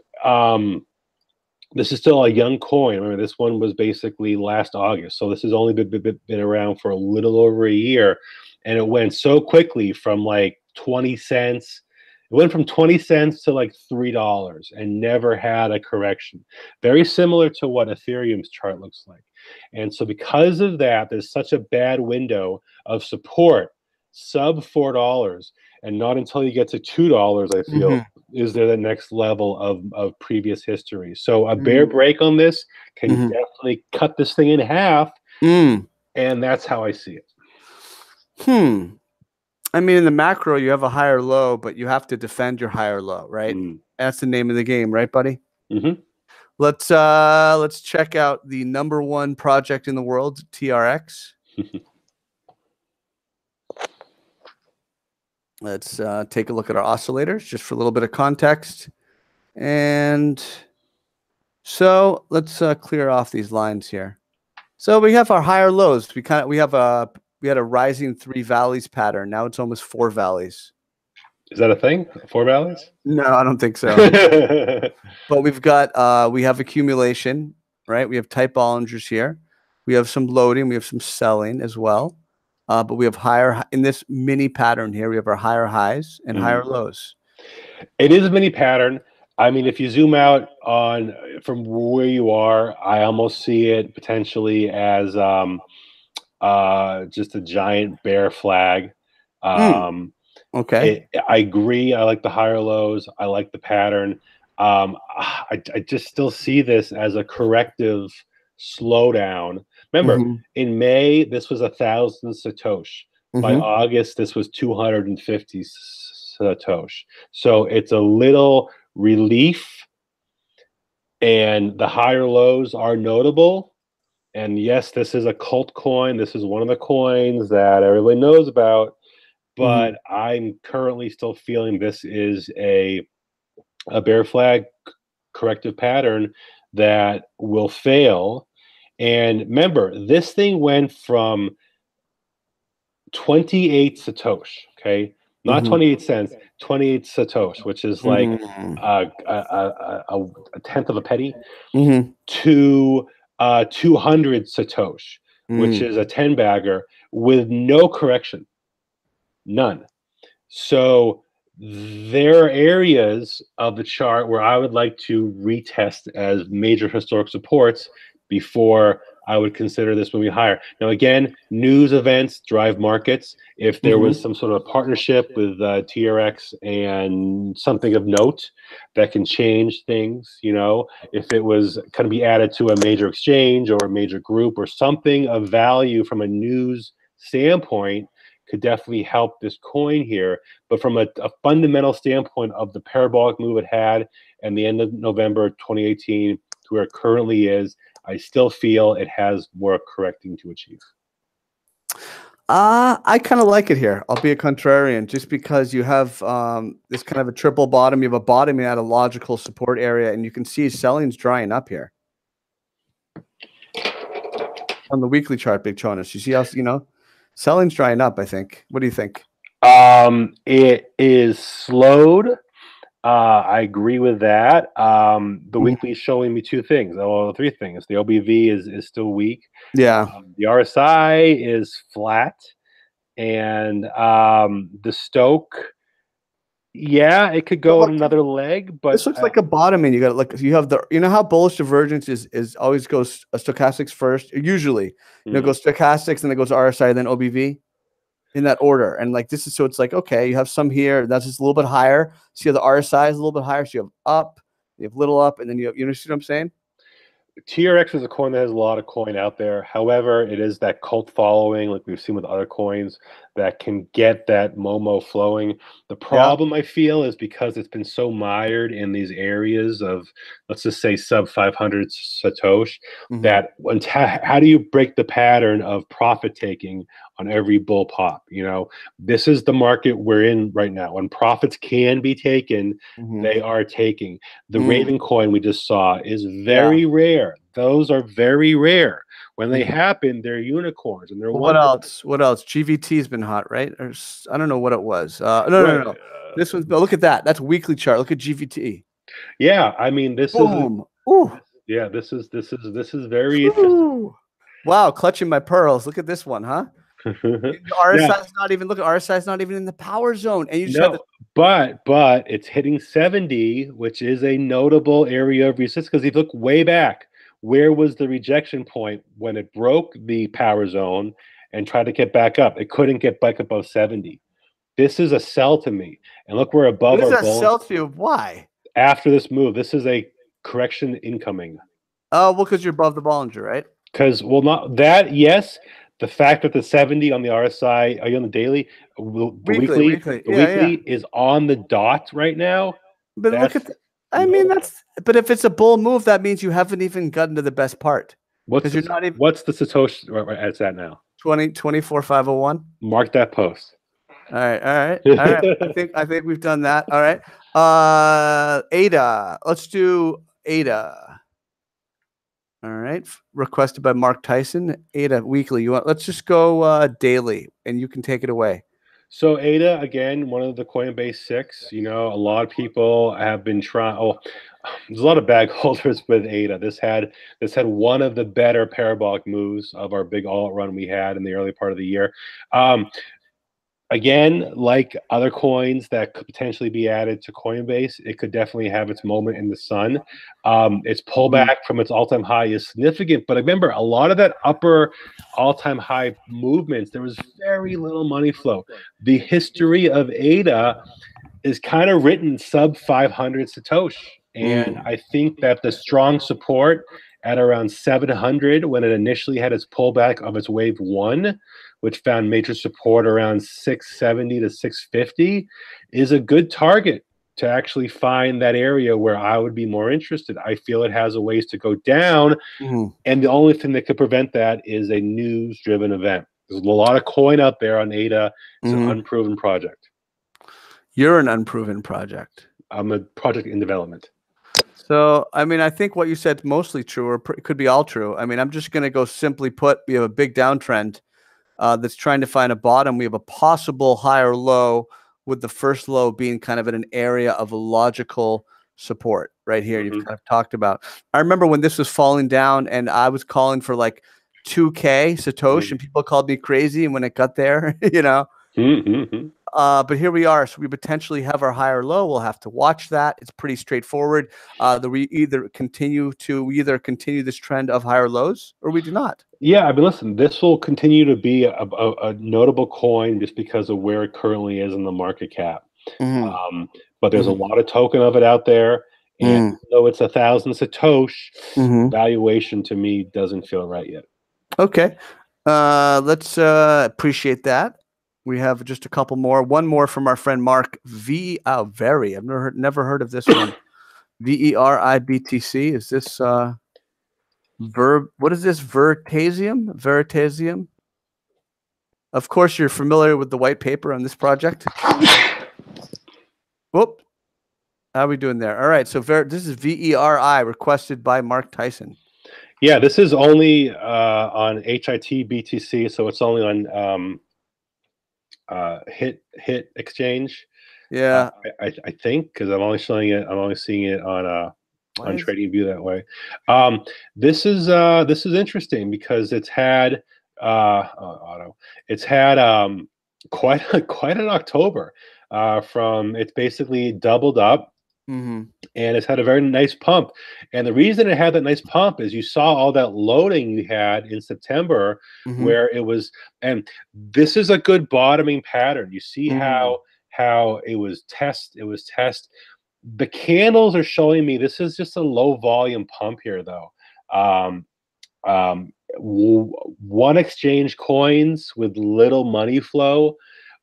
this is still a young coin. Remember, this one was basically last August, so this has only been around for a little over a year, and it went so quickly from like 20 cents. It went from 20 cents to like $3 and never had a correction. Very similar to what Ethereum's chart looks like. And so because of that, there's such a bad window of support, sub $4, and not until you get to $2, I feel, is there the next level of previous history. So a bear break on this can definitely cut this thing in half, and that's how I see it. I mean, in the macro, you have a higher low, but you have to defend your higher low, right? That's the name of the game, right, buddy? Let's check out the #1 project in the world, TRX. Let's take a look at our oscillators just for a little bit of context. And so let's clear off these lines here. So we have our higher lows. We had a rising 3 valleys pattern. Now it's almost 4 valleys. Is that a thing? 4 valleys? No, I don't think so. But we've got we have accumulation, right? We have tight Bollingers here. We have some loading. We have some selling as well. But we have higher in this mini pattern here. We have our higher highs and higher lows. It is a mini pattern. I mean, if you zoom out from where you are, I almost see it potentially as just a giant bear flag. Okay. I agree. I like the higher lows. I like the pattern. I just still see this as a corrective slowdown. Remember, in May, this was 1,000 Satoshi. By August, this was 250 Satoshi. So it's a little relief, and the higher lows are notable. And yes, this is a cult coin. This is one of the coins that everybody knows about. But I'm currently still feeling this is a bear flag corrective pattern that will fail. And remember, this thing went from 28 Satoshi, okay? Not 28 cents, 28 Satoshi, which is like a tenth of a penny, to 200 Satoshi, which is a 10 bagger with no correction, none. So there are areas of the chart where I would like to retest as major historic supports before I would consider this moving higher. Now, again, news events drive markets. If there was some sort of partnership with TRX and something of note that can change things, you know, if it was going to be added to a major exchange or a major group or something of value from a news standpoint, could definitely help this coin here. But from a fundamental standpoint of the parabolic move it had and the end of November 2018 to where it currently is, I still feel it has more correcting to achieve. I kind of like it here. I'll be a contrarian just because you have this kind of a triple bottom. You have a bottom at a logical support area, and you can see selling's drying up here. On the weekly chart, Big Chonis. You see how, you know, selling's drying up, I think. What do you think? It is slowed. I agree with that. The weekly is showing me two things. Well, three things. The OBV is still weak. Yeah. The RSI is flat. And the Stoke, yeah, it could go in another leg, but this looks like a bottom, and you got to look. You have the, you know how bullish divergence is always goes stochastics first. Usually, you know, goes stochastics, then it goes RSI, then OBV, in that order. And like this is, so it's like, okay, you have some here that's just a little bit higher. So you have the RSI is a little bit higher. So you have up, you have little up, and then you have, you know what I'm saying? TRX is a coin that has a lot of coin out there. However, it is that cult following, like we've seen with other coins, that can get that Momo flowing. The problem I feel is because it's been so mired in these areas of, let's just say, sub 500 Satoshi, that how do you break the pattern of profit taking on every bull pop? You know, this is the market we're in right now. When profits can be taken, they are taking. The Raven coin we just saw is very rare. Those are very rare. When they happen, they're unicorns, and they're what else? What else? GVT's been hot, right? Or I don't know what it was. No. This one's, look at that. That's weekly chart. Look at GVT. Yeah, I mean, this Boom. is yeah, this is very interesting. Wow, clutching my pearls. Look at this one, huh? RSI is not even, look at RSI is not even in the power zone, and you just have the, but it's hitting 70, which is a notable area of resistance. Because if you look way back, where was the rejection point when it broke the power zone and tried to get back up? It couldn't get back above 70. This is a sell to me. And look, we're above our bull. Sell to you? Why? After this move, this is a correction incoming. Oh, well, because you're above the Bollinger, right? Because, well, not that, yes. The fact that the 70 on the RSI, are you on the daily? The weekly is on the dot right now. But look at I mean, that's, but if it's a bull move, that means you haven't even gotten to the best part. What's the Satoshi right it's at now? 24,501. Mark that post. All right. I think we've done that. All right. ADA. Let's do ADA. All right. Requested by Mark Tyson. ADA weekly. You want? Let's just go daily, and you can take it away. So ADA, again, one of the Coinbase 6. You know, a lot of people have been trying. Oh, there's a lot of bag holders with ADA. This had one of the better parabolic moves of our big alt run we had in the early part of the year. Again, like other coins that could potentially be added to Coinbase, it could definitely have its moment in the sun. Its pullback from its all-time high is significant, but remember, a lot of that upper all-time high movements, there was very little money flow. The history of ADA is kind of written sub 500 Satoshi, and I think that the strong support at around 700 when it initially had its pullback of its wave 1, which found major support around 670 to 650, is a good target to actually find that area where I would be more interested. I feel it has a ways to go down, and the only thing that could prevent that is a news-driven event. There's a lot of coin out there on ADA. It's an unproven project. You're an unproven project. I'm a project in development. So, I mean, I think what you said is mostly true, or it could be all true. I mean, I'm just going to go simply put, we have a big downtrend that's trying to find a bottom. We have a possible higher low, with the first low being kind of in an area of logical support right here. You've kind of talked about. I remember when this was falling down, and I was calling for like 2K Satoshi, and people called me crazy. And when it got there, Mm-hmm. but here we are. So we potentially have our higher low. We'll have to watch that. It's pretty straightforward. We either continue this trend of higher lows or we do not. Yeah, I mean, listen, this will continue to be a notable coin just because of where it currently is in the market cap. But there's a lot of token of it out there, and though it's 1,000 Satoshi, valuation to me doesn't feel right yet. Okay, let's appreciate that. We have just a couple more. One more from our friend Mark Very. I've never heard of this one. VERIBTC. Is this what is this? Veritasium? Of course, you're familiar with the white paper on this project. Whoop. How are we doing there? All right. So this is VERI, requested by Mark Tyson. Yeah, this is only on HIT BTC, so it's only on Hit Exchange. Yeah, I think, because I'm only seeing it on TradingView that way. This is interesting because it's had quite an October. It's basically doubled up. And it's had a very nice pump. And the reason it had that nice pump is you saw all that loading you had in September where it was, and this is a good bottoming pattern. You see how it was test. The candles are showing me this is just a low volume pump here though. One exchange coins with little money flow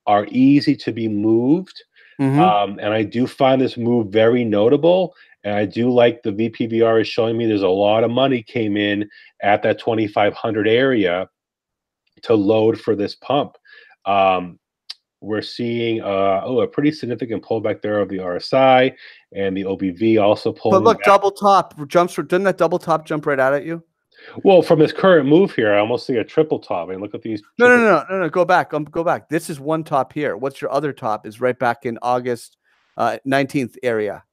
are easy to be moved. And I do find this move very notable. And I do like the VPVR is showing me there's a lot of money came in at that 2,500 area to load for this pump. We're seeing a pretty significant pullback there of the RSI, and the OBV also pulled. But look, back. Double top jumps. Didn't that double top jump right out at you? Well, from this current move here, I almost see a triple top. I mean, look at these. No. Go back. Go back. This is one top here. What's your other top? Is right back in August 19th area.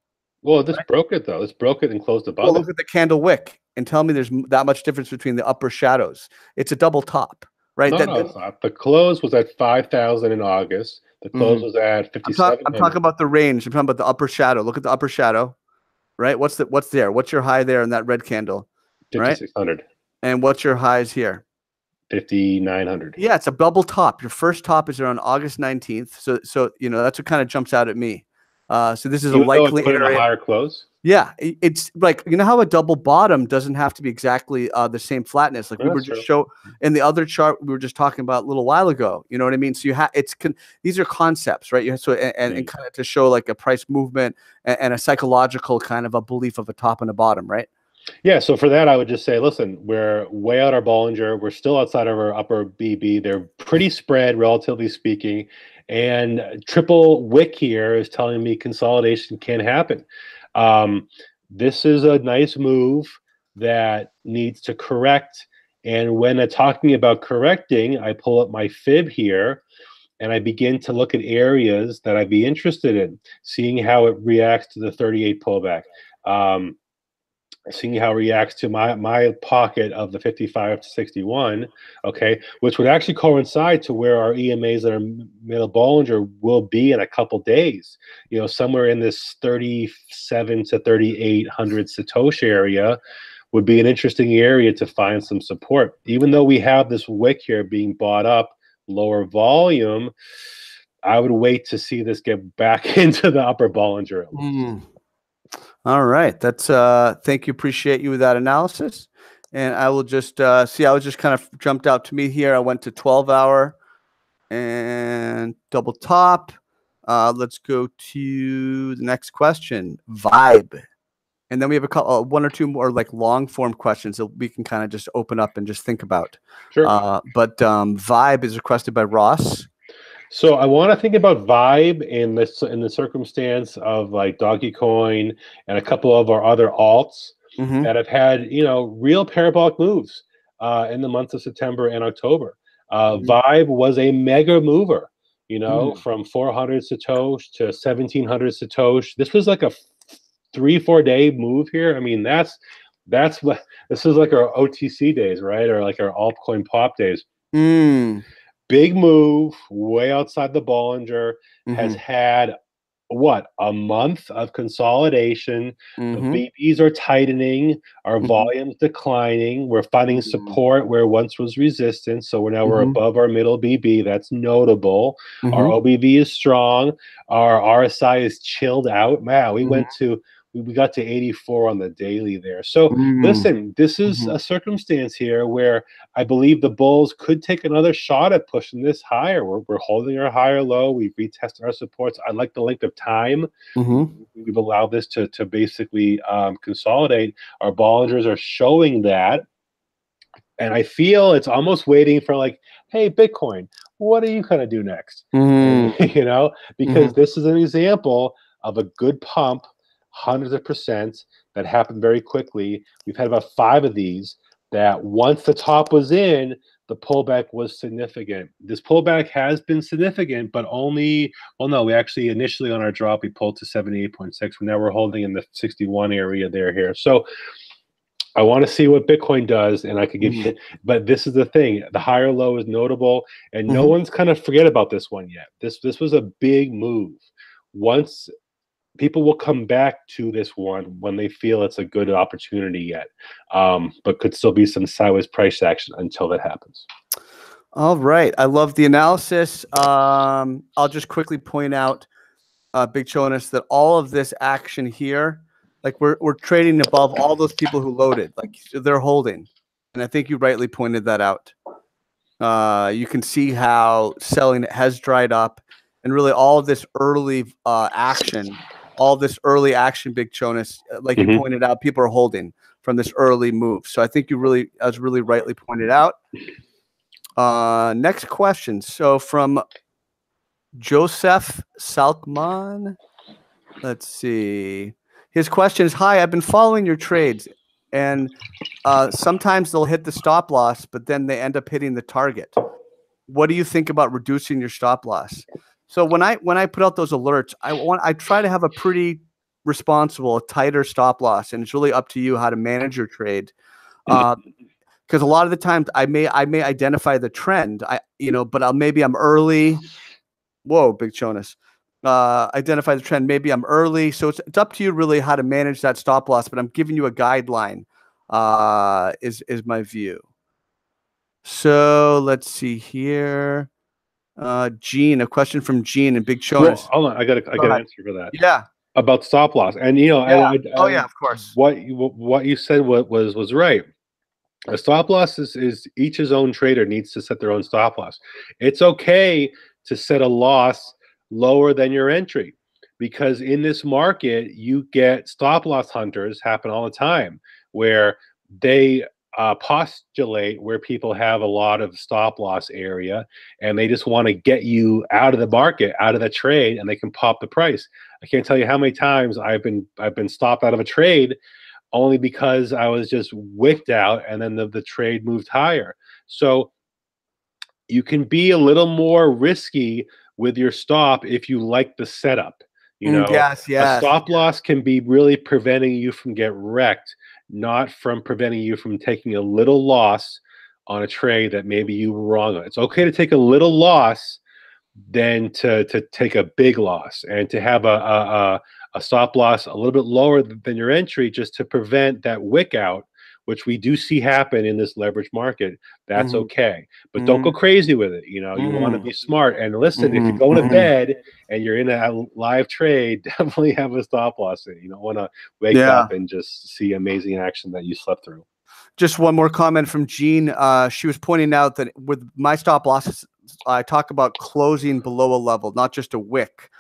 Well, this broke it though. This broke it and closed above. Well, look at the candle wick and tell me there's that much difference between the upper shadows. It's a double top, right? No, it's not. The close was at 5,000 in August. The close was at 57. I'm talking about the range. I'm talking about the upper shadow. Look at the upper shadow, right? What's there? What's your high there in that red candle? 5,600. Right? And what's your highs here? 5,900. Yeah, it's a double top. Your first top is around August 19th. So that's what kind of jumps out at me. So this is a likely area. A higher close. Yeah, it's like how a double bottom doesn't have to be exactly the same flatness. Like we were just in the other chart we were just talking about a little while ago. You know what I mean? So you have these are concepts, right? And kind of to show like a price movement and a psychological kind of a belief of a top and a bottom, right? Yeah, so for that, I would just say, listen, we're way out our Bollinger. We're still outside of our upper BB. They're pretty spread, relatively speaking. And triple wick here is telling me consolidation can happen. This is a nice move that needs to correct. And when I'm talking about correcting, I pull up my fib here, and I begin to look at areas that I'd be interested in, seeing how it reacts to the 38 pullback. Seeing how it reacts to my pocket of the 55 to 61, okay, which would actually coincide to where our EMAs that are middle Bollinger will be in a couple days. Somewhere in this 37 to 3,800 Satoshi area would be an interesting area to find some support. Even though we have this wick here being bought up, lower volume, I would wait to see this get back into the upper Bollinger at least. All right. That's thank you. Appreciate you with that analysis. And I will just I was just kind of jumped out to me here. I went to 12-hour and double top. Let's go to the next question. Vibe. And then we have a couple, one or two more like long form questions that we can kind of just open up and just think about. Sure. But Vibe is requested by Ross. So I want to think about Vibe in the circumstance of like Donkey Coin and a couple of our other alts that have had real parabolic moves in the months of September and October. Vibe was a mega mover, from 400 Satoshi to 1,700 Satoshi. This was like a 3-4 day move here. I mean, that's That's what this is like our OTC days, right? Or like our altcoin pop days. Mm. Big move, way outside the Bollinger, has Mm-hmm. had what, a month of consolidation. The Mm-hmm. BBs are tightening, our Mm-hmm. volume's declining. We're finding Mm-hmm. support where once was resistance. So we're Mm-hmm. above our middle BB. That's notable. Our Mm-hmm. OBV is strong. Our RSI is chilled out. Man, Mm-hmm. we got to 84 on the daily there. So Mm-hmm. listen, this is a circumstance here where I believe the bulls could take another shot at pushing this higher. We're holding our higher low. We've retested our supports. I like the length of time. Mm-hmm. We've allowed this to basically consolidate. Our Bollingers are showing that. And I feel it's almost waiting for like, hey, Bitcoin, what are you going to do next? And, Mm-hmm. because this is an example of a good pump, hundreds of percent that happened very quickly. We've had about 5 of these that once the top was in, the pullback was significant. This pullback has been significant, but only, well, no, we actually initially on our drop, we pulled to 78.6. Now we're holding in the 61 area there here. So I want to see what Bitcoin does, and I could give you, but this is the thing: the higher low is notable, and no Mm-hmm. one's kind of forget about this one yet. This was a big move. Once people will come back to this one when they feel it's a good opportunity yet, but could still be some sideways price action until that happens. All right. I love the analysis. I'll just quickly point out, Big Chonis, that all of this action here, like we're trading above all those people who loaded, like they're holding. And I think you rightly pointed that out. You can see how selling has dried up, and really all of this early action, Big Chonis, like you pointed out, people are holding from this early move. So I think you really, as really rightly pointed out. Next question. So from Joseph Salkman, let's see. His question is, hi, I've been following your trades, and sometimes they'll hit the stop loss, but then they end up hitting the target. What do you think about reducing your stop loss? So when I put out those alerts, I try to have a pretty responsible, tighter stop loss, and it's really up to you how to manage your trade. Because a lot of the times I may identify the trend, but maybe I'm early. Whoa, Big Chonis. Identify the trend. Maybe I'm early. So it's up to you really how to manage that stop loss, but I'm giving you a guideline, is my view. So let's see here. Gene, a question from Gene and Big Chonis. Well, hold on, I got an answer for that. Yeah. About stop loss, and Yeah. Of course. What you said was right. A stop loss is each his own trader needs to set their own stop loss. It's okay to set a loss lower than your entry, because in this market you get stop loss hunters happen all the time where they postulate where people have a lot of stop loss area, and they just want to get you out of the market, out of the trade, and they can pop the price. I can't tell you how many times I've been stopped out of a trade only because I was just wicked out, and then the trade moved higher. So you can be a little more risky with your stop if you like the setup. Yes. A stop loss can be really preventing you from get wrecked, not from preventing you from taking a little loss on a trade that maybe you were wrong on. It's okay to take a little loss than to take a big loss, and to have a stop loss a little bit lower than your entry, just to prevent that wick out, which we do see happen in this leverage market. That's okay, but don't go crazy with it. You want to be smart. And listen, if you're going to bed and you're in a live trade, definitely have a stop loss in. You don't want to wake up and just see amazing action that you slept through. Just one more comment from Jean. She was pointing out that with my stop losses, I talk about closing below a level, not just a wick.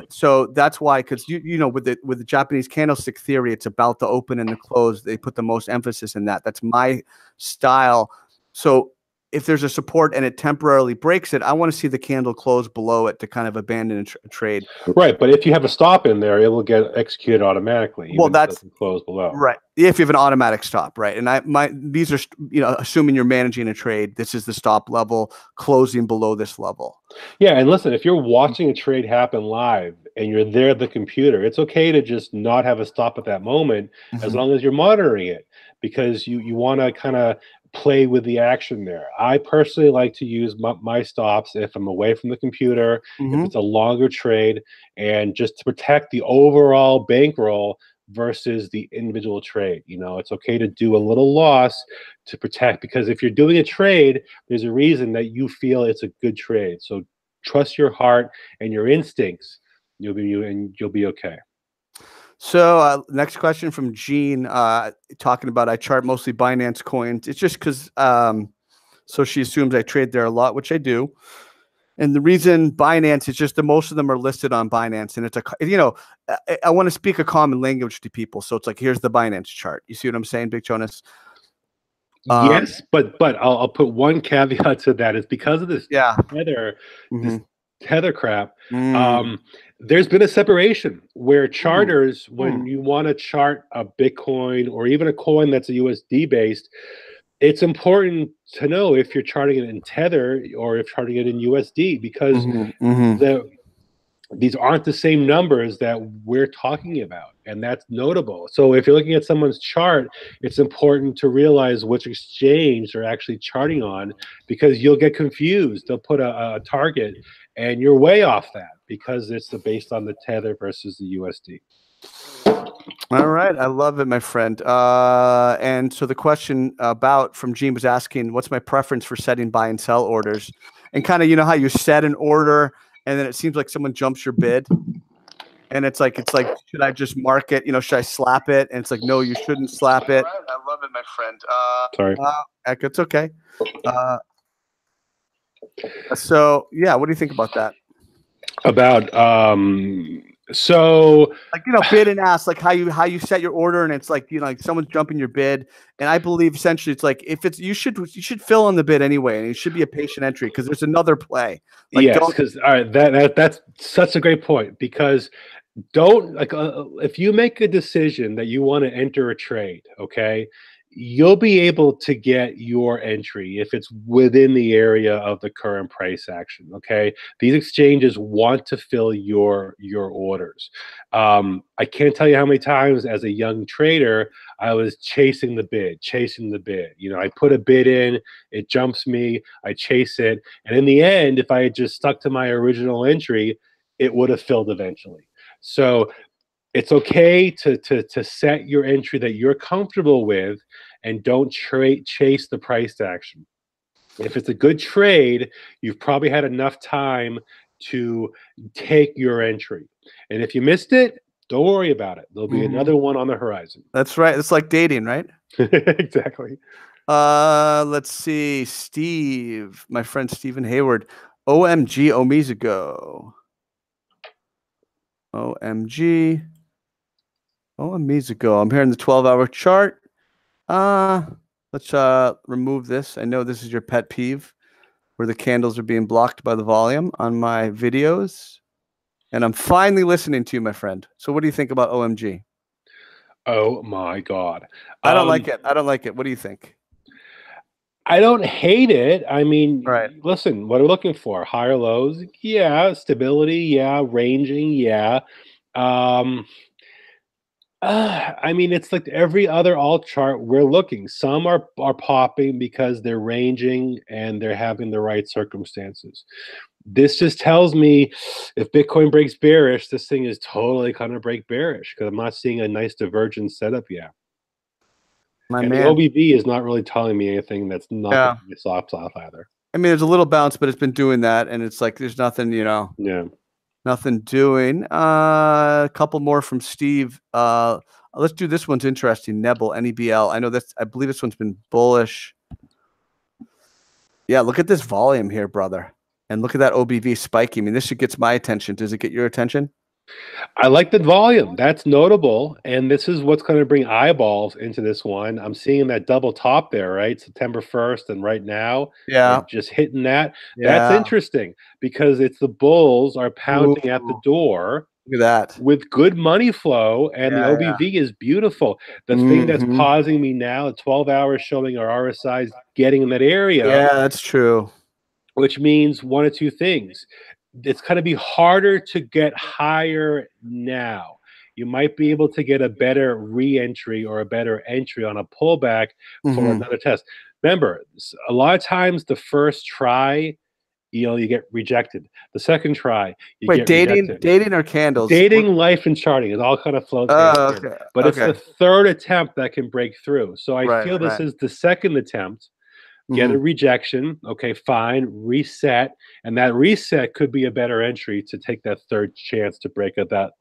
So that's why, because with the Japanese candlestick theory, it's about the open and the close. They put the most emphasis in that. That's my style. So if there's a support and it temporarily breaks it, I want to see the candle close below it to kind of abandon a trade. Right, but if you have a stop in there, it will get executed automatically. Well, that's close below. Right. If you have an automatic stop, right? And these are, assuming you're managing a trade, this is the stop level closing below this level. Yeah, and listen, if you're watching a trade happen live and you're there at the computer, it's okay to just not have a stop at that moment as long as you're monitoring it, because you want to kind of play with the action there. I personally like to use my stops if I'm away from the computer, if it's a longer trade, and just to protect the overall bankroll versus the individual trade. It's okay to do a little loss to protect, because if you're doing a trade, there's a reason that you feel it's a good trade. So trust your heart and your instincts. You'll be okay. So next question from Gene, talking about I chart mostly Binance coins. It's just because so she assumes I trade there a lot, which I do. And the reason Binance is just that most of them are listed on Binance, and it's I want to speak a common language to people. So it's like, here's the Binance chart. You see what I'm saying, Big Chonis? Yes, but I'll put one caveat to that. Is because of this this tether crap. There's been a separation where charters, when you want to chart a Bitcoin or even a coin that's a USD based, it's important to know if you're charting it in Tether or if charting it in USD, because these aren't the same numbers that we're talking about, and that's notable. So if you're looking at someone's chart, it's important to realize which exchange they're actually charting on, because you'll get confused. They'll put a target, and you're way off that because it's based on the Tether versus the USD. All right. I love it, my friend. And so the question from Gene was asking, what's my preference for setting buy and sell orders? And kind of, how you set an order and then it seems like someone jumps your bid. And it's like, should I just mark it? Should I slap it? And it's like, no, you shouldn't slap it. Right. I love it, my friend. Sorry. It's okay. So yeah, what do you think about that? About so like bid and ask, like how you set your order, and it's like like someone's jumping your bid, and I believe essentially it's like if it's you should fill in the bid anyway, and it should be a patient entry because there's another play. Like, yes, because all right, that's such a great point, because don't if you make a decision that you want to enter a trade, okay, you'll be able to get your entry if it's within the area of the current price action. Okay, these exchanges want to fill your orders. I can't tell you how many times as a young trader I was chasing the bid. I put a bid in, it jumps me, I chase it, and in the end, if I had just stuck to my original entry, it would have filled eventually. So it's okay to set your entry that you're comfortable with, and don't chase the price action. If it's a good trade, you've probably had enough time to take your entry. And if you missed it, don't worry about it. There'll be another one on the horizon. That's right. It's like dating, right? Exactly. Let's see. Steve, my friend Stephen Hayward. OMG, Omizago. OMG. Omizago. I'm here in the 12-hour chart. Let's remove this. I know this is your pet peeve, where the candles are being blocked by the volume on my videos. And I'm finally listening to you, my friend. So what do you think about OMG? Oh my God. I don't like it. I don't like it. What do you think? I don't hate it. I mean, right. Listen, what are we looking for? Higher lows? Yeah. Stability? Yeah. Ranging? Yeah. I mean, it's like every other alt chart we're looking. Some are popping because they're ranging and they're having the right circumstances. This just tells me if Bitcoin breaks bearish, this thing is totally going to break bearish, because I'm not seeing a nice divergence setup yet. And the OBV is not really telling me anything that's not going to stop off either. I mean, there's a little bounce, but it's been doing that, and it's like there's nothing, Yeah. Nothing doing. A couple more from Steve. Let's do this one's interesting. Nebel, NEBL. I believe this one's been bullish. Yeah, look at this volume here, brother. And look at that OBV spiking. I mean, this should get my attention. Does it get your attention? I like the volume. That's notable, and this is what's going to bring eyeballs into this one. I'm seeing that double top there, right? September 1st, and right now we're Yeah. just hitting that. That's Yeah. interesting because it's the bulls are Ooh, pounding at the door look at that. with good money flow, and the Yeah. Yeah. OBV is beautiful. The thing that's Hmm. pausing me now, 12 hours showing our RSIs getting in that area, Yeah, that's true. which means one of two things. It's going to be harder to get higher now. You might be able to get a better re-entry or a better entry on a pullback for Hmm. another test. Remember, a lot of times the first try, you get rejected. The second try, you Wait, get dating, rejected. dating or candles? Dating, life, and charting, it all kind of flows hand Oh, in hand. okay. But it's the Okay. third attempt that can break through. So I Right. feel this Right. is the second attempt. Get Hmm. a rejection. Okay, fine. Reset, and that reset could be a better entry to take that third chance to break up that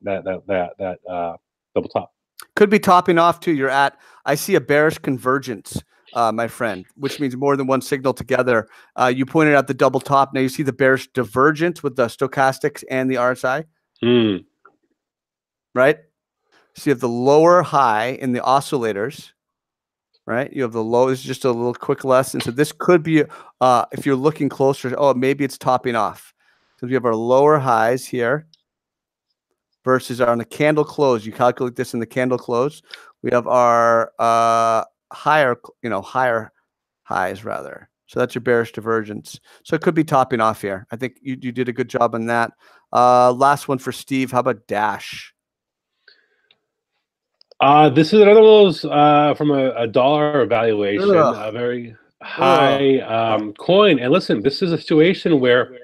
double top. Could be topping off too. I see a bearish convergence, my friend, which means more than one signal together. You pointed out the double top. Now you see the bearish divergence with the stochastics and the RSI, Hmm. right? So you have the lower high in the oscillators, right? You have the low. This is just a little quick lesson. So this could be, if you're looking closer, oh, maybe it's topping off. So we have our lower highs here versus on the candle close. You calculate this in the candle close. We have our higher, higher highs rather. So that's your bearish divergence. So it could be topping off here. I think you did a good job on that. Last one for Steve. How about Dash? This is another one of those from a dollar evaluation, Ugh, a very ugh. high coin. And listen, this is a situation where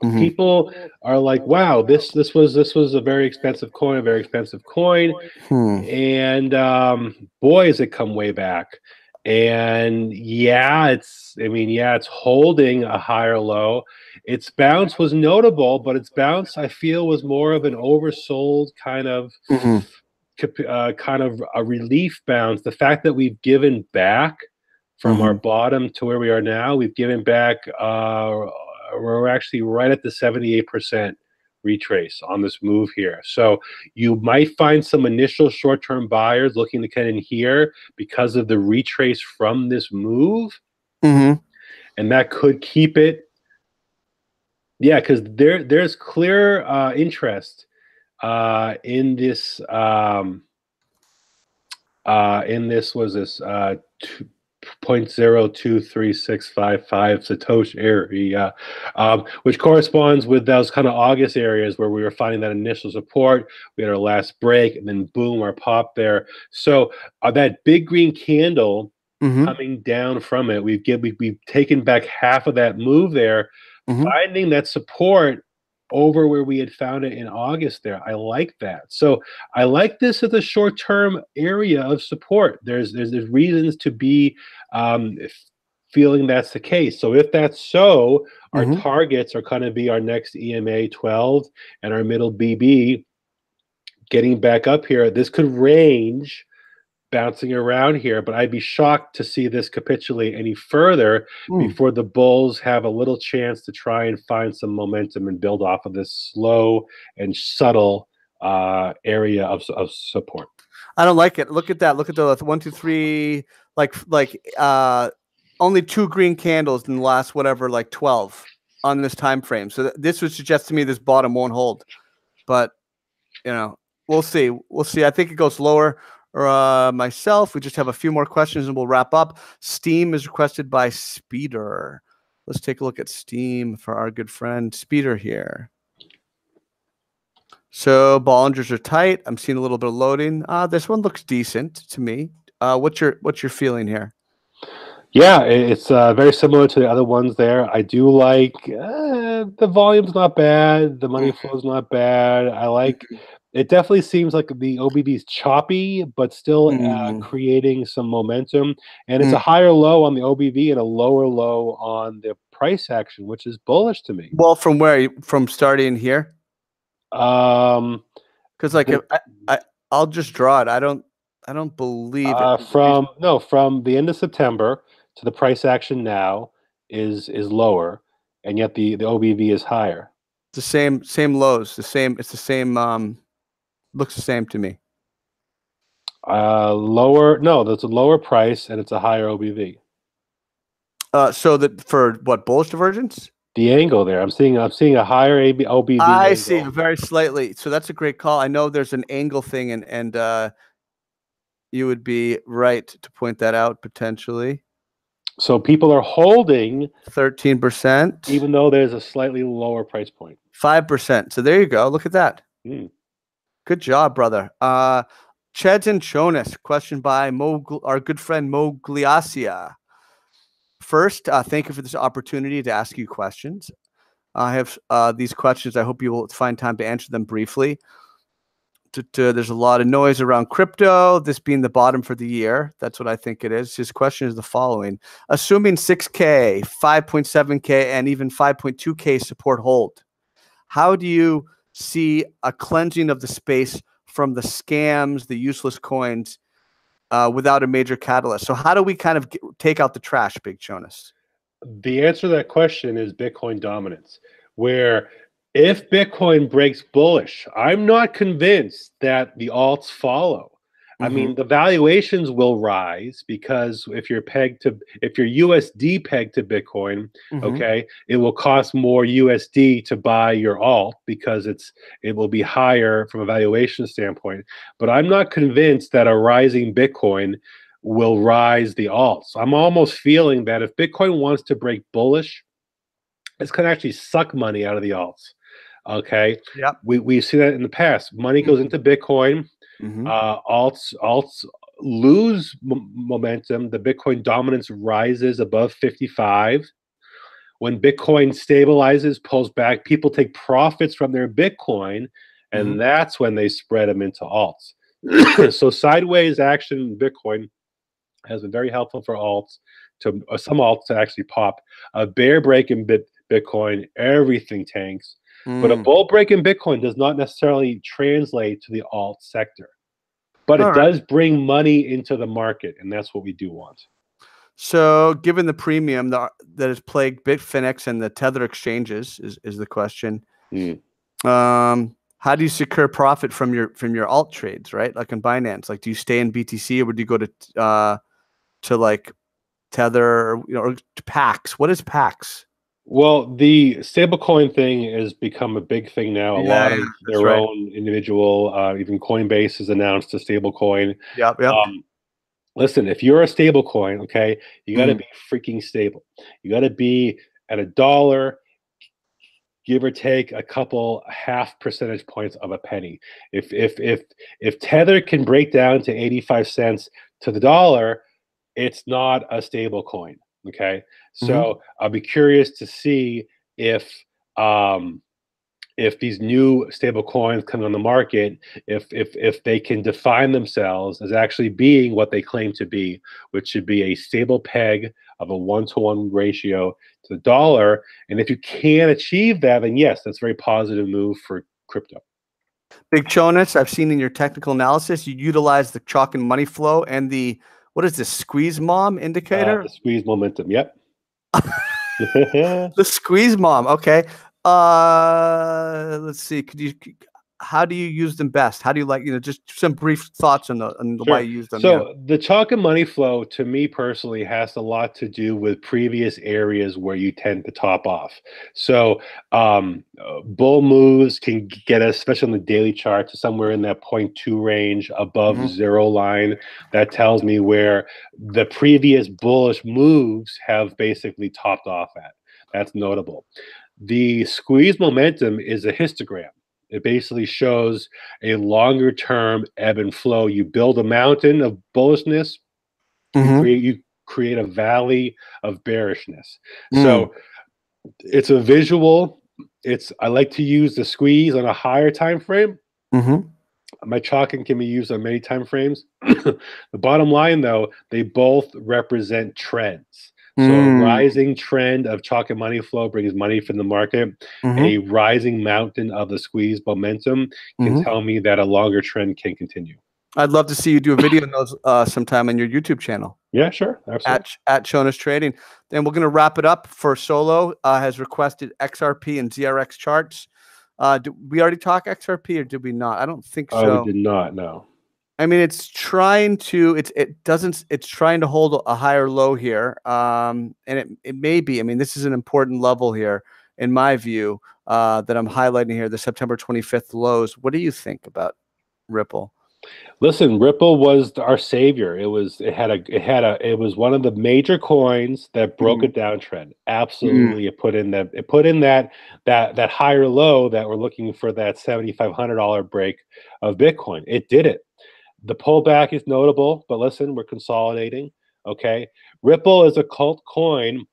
Hmm. people are like, "Wow, this was a very expensive coin, a very expensive coin." Hmm. And boy, has it come way back. And yeah, it's holding a higher low. Its bounce was notable, but its bounce, I feel, was more of an oversold Hmm. kind of a relief bounce. The fact that we've given back from our Hmm. bottom to where we are now, we've given back. We're actually right at the 78% retrace on this move here. So you might find some initial short-term buyers looking to get in here because of the retrace from this move, Hmm. and that could keep it. Yeah, because there's clear interest in this was this 0.023655 Satoshi area, which corresponds with those kind of August areas where we were finding that initial support. We had our last break, and then boom, our pop there. So that big green candle Hmm. coming down from it, we've taken back half of that move there, Hmm. finding that support over where we had found it in August there. I like that. So I like this as a short-term area of support. There's reasons to be um, feeling that's the case. So if that's so, our Hmm. targets are going to be our next EMA 12 and our middle BB getting back up here. This could range bouncing around here, but I'd be shocked to see this capitulate any further Mm. before the Bulls have a little chance to try and find some momentum and build off of this slow and subtle area of support. I don't like it. Look at that. Look at the one, two, three, only two green candles in the last whatever, like 12 on this time frame. So this would suggest to me this bottom won't hold. But we'll see. We'll see. I think it goes lower. Or myself, we just have a few more questions and we'll wrap up. Steam is requested by Speeder. Let's take a look at Steam for our good friend Speeder here. So Bollingers are tight. I'm seeing a little bit of loading. This one looks decent to me. What's your feeling here? Yeah, it's very similar to the other ones there. I do like the volume's not bad, the money flow's not bad. I like it. Definitely seems like the OBB is choppy, but still Mm. creating some momentum. And it's Mm. a higher low on the OBV and a lower low on the price action, which is bullish to me. Well, from where? From starting here? Um, Because like if the I'll just draw it. I don't believe it. from the end of September to the price action now is lower, and yet the OBV is higher. The same lows, the same. It's the same. Looks the same to me. Lower. No, that's a lower price and it's a higher OBV. So that for what bullish divergence? The angle there, I'm seeing a higher OBV I angle. see, very slightly. So that's a great call. I know there's an angle thing, and you would be right to point that out potentially. So people are holding 13%, even though there's a slightly lower price point. 5%. So there you go. Look at that. Mm. Good job, brother. Cheds and Chonis, question by our good friend Mo Gliasia. First, thank you for this opportunity to ask you questions. I have these questions. I hope you will find time to answer them briefly. There's a lot of noise around crypto, this being the bottom for the year. That's what I think it is. His question is the following. Assuming 6K, 5.7K, and even 5.2K support hold, how do you see a cleansing of the space from the scams, the useless coins, without a major catalyst? So how do we kind of take out the trash, Big Chonis? The answer to that question is Bitcoin dominance, where if Bitcoin breaks bullish, I'm not convinced that the alts follow. I mean, the valuations will rise because if you're USD pegged to Bitcoin, okay, it will cost more USD to buy your alt because it will be higher from a valuation standpoint. But I'm not convinced that a rising Bitcoin will rise the alts. I'm almost feeling that if Bitcoin wants to break bullish, it's going to actually suck money out of the alts. Okay. Yep. We've seen that in the past. Money goes into Bitcoin. Alts lose momentum. The Bitcoin dominance rises above 55. When Bitcoin stabilizes, pulls back, people take profits from their Bitcoin, and that's when they spread them into alts. So sideways action in Bitcoin has been very helpful for alts some alts to actually pop. A bear break in Bitcoin, everything tanks. But a bull break in Bitcoin does not necessarily translate to the alt sector. But it does bring money into the market, and that's what we do want. So given the premium that has plagued Bitfinex and the Tether exchanges is the question. How do you secure profit from your alt trades, right? Like in Binance, like do you stay in BTC or would you go to like Tether or to PAX? What is PAX? Well, the stablecoin thing has become a big thing now. A lot of their own individual, even Coinbase has announced a stablecoin. Yep. Listen, if you're a stablecoin, okay, you got to be freaking stable. You got to be at $1, give or take a couple half percentage points of a penny. If Tether can break down to 85 cents to the dollar, it's not a stable coin. Okay, so I'll be curious to see if these new stable coins come on the market, if they can define themselves as actually being what they claim to be, which should be a stable peg of a 1-to-1 ratio to the dollar. And if you can achieve that, then yes, that's a very positive move for crypto. Big Chonis, I've seen in your technical analysis, you utilize the chalk and money flow and the, what is this, squeeze mom indicator? The squeeze momentum, yep. The squeeze mom, okay. Let's see. How do you use them best? How do you like, just some brief thoughts on why you use them? So the chalk and money flow, to me personally, has a lot to do with previous areas where you tend to top off. So bull moves can get us, especially on the daily chart, to somewhere in that 0.2 range above zero line. That tells me where the previous bullish moves have basically topped off at. That's notable. The squeeze momentum is a histogram. It basically shows a longer term ebb and flow. You build a mountain of bullishness, you create a valley of bearishness. So it's a visual. I like to use the squeeze on a higher time frame. My chalking can be used on many time frames. The bottom line, though, they both represent trends. So a rising trend of chalk and money flow brings money from the market. A rising mountain of the squeeze momentum can tell me that a longer trend can continue. I'd love to see you do a video on those sometime on your YouTube channel. Yeah, sure. Absolutely. At Chonis Trading. Then we're going to wrap it up for Solo. Has requested XRP and ZRX charts. Did we already talk XRP or did we not? I don't think We so. did not. No. I mean, it's trying to it's trying to hold a higher low here. And it may be. I mean, this is an important level here in my view, that I'm highlighting here, the September 25th lows. What do you think about Ripple? Listen, Ripple was our savior. It was one of the major coins that broke a downtrend. Absolutely, it put in that higher low that we're looking for, that $7,500 break of Bitcoin. It did it. The pullback is notable, but listen, we're consolidating. Okay, Ripple is a cult coin.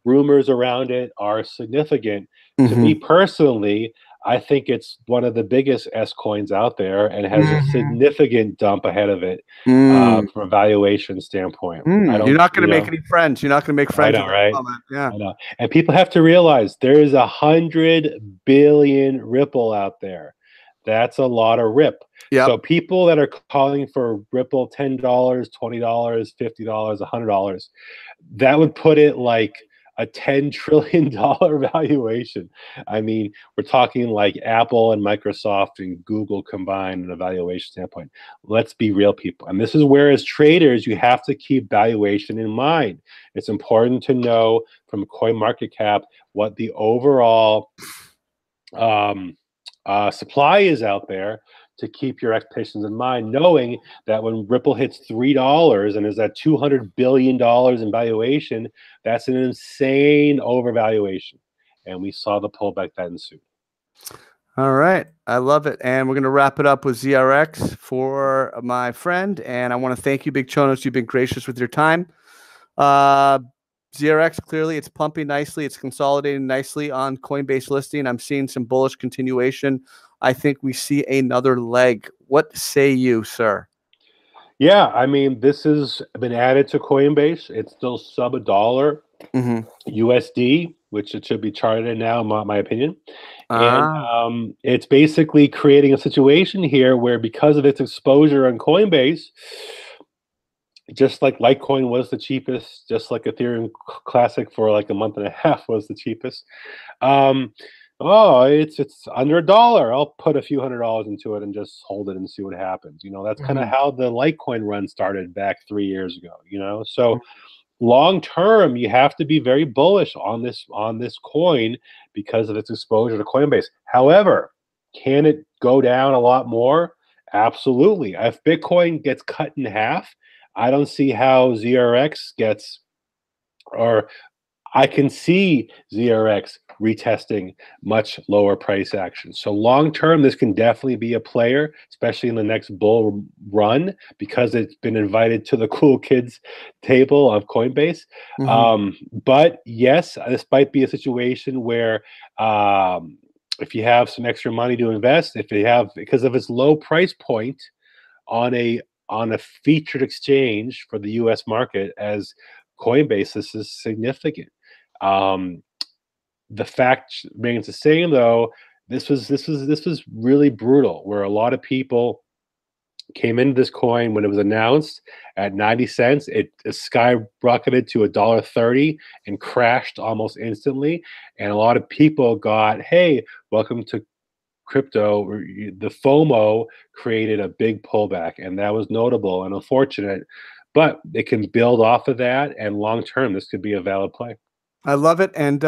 Rumors around it are significant. To me personally, I think it's one of the biggest S coins out there and has a significant dump ahead of it from a valuation standpoint. I You're don't, not going to make any friends. You're not going to make I friends know, with that right? comment. Yeah. I know. And people have to realize there is 100 billion Ripple out there. That's a lot of rip. Yep. So people that are calling for Ripple $10, $20, $50, $100, that would put it like a $10 trillion valuation. I mean, we're talking like Apple and Microsoft and Google combined in a valuation standpoint. Let's be real, people. And this is where, as traders, you have to keep valuation in mind. It's important to know from CoinMarketCap what the overall supply is out there, to keep your expectations in mind, knowing that when Ripple hits $3 and is at $200 billion in valuation, that's an insane overvaluation. And we saw the pullback that ensued. All right. I love it. And we're going to wrap it up with ZRX for my friend. And I want to thank you, Big Chonos. You've been gracious with your time. ZRX, clearly it's pumping nicely. It's consolidating nicely on Coinbase listing. I'm seeing some bullish continuation. I think we see another leg. What say you, sir? Yeah, I mean, this has been added to Coinbase. It's still sub $1 USD, which it should be charted in now, in my opinion. And it's basically creating a situation here where, because of its exposure on Coinbase, just like Litecoin was the cheapest, just like Ethereum Classic for like a month and a half was the cheapest. It's under $1. I'll put a few $100s into it and just hold it and see what happens. That's kind of how the Litecoin run started back 3 years ago. So long term, you have to be very bullish on this coin because of its exposure to Coinbase. However, can it go down a lot more? Absolutely. If Bitcoin gets cut in half, I don't see how ZRX gets, or I can see ZRX retesting much lower price action. So long term, this can definitely be a player, especially in the next bull run, because it's been invited to the cool kids table of Coinbase. But yes, this might be a situation where if you have some extra money to invest, because of its low price point on a featured exchange for the U.S. market as Coinbase, this is significant. The fact remains the same, though. This was really brutal, where a lot of people came into this coin when it was announced at 90 cents. It skyrocketed to $1.30 and crashed almost instantly. And a lot of people got, hey, welcome to crypto. The FOMO created a big pullback, and that was notable and unfortunate, but it can build off of that, and long term this could be a valid play. I love it. And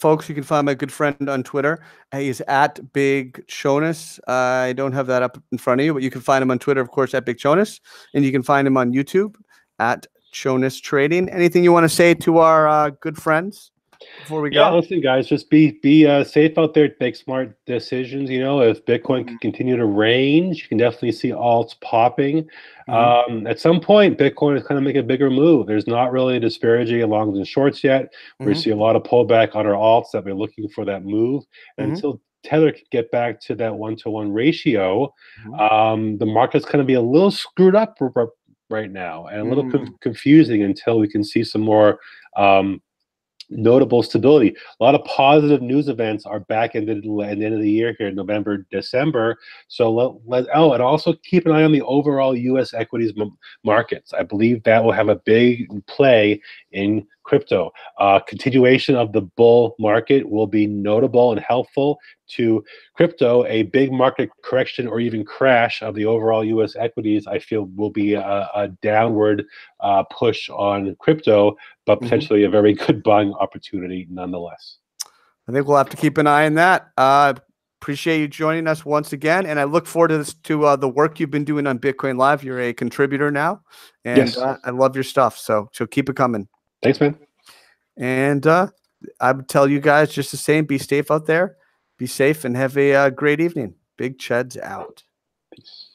folks, you can find my good friend on Twitter. He's at Big Chonis. I don't have that up in front of you, but you can find him on Twitter, of course, at Big Chonis, and you can find him on YouTube at Chonis Trading. Anything you want to say to our good friends before we go? Yeah, listen, guys, just be safe out there. Make smart decisions. If Bitcoin can continue to range, you can definitely see alts popping. At some point, Bitcoin is kind of making a bigger move. There's not really a disparaging in longs and shorts yet. We see a lot of pullback on our alts that we're looking for that move. And until Tether can get back to that 1-to-1 ratio, the market's going to be a little screwed up right now, and a little confusing until we can see some more notable stability. A lot of positive news events are back at the end of the year here, November, December. So and also keep an eye on the overall U.S. equities markets. I believe that will have a big play in crypto. Continuation of the bull market will be notable and helpful to crypto. A big market correction or even crash of the overall U.S. equities, I feel, will be a downward push on crypto, but potentially a very good buying opportunity nonetheless. I think we'll have to keep an eye on that. Appreciate you joining us once again, and I look forward to this, the work you've been doing on Bitcoin Live. You're a contributor now, and Yes. I love your stuff. So keep it coming. Thanks, man. And I would tell you guys just the same: be safe out there, be safe, and have a great evening. Big Cheds out. Peace.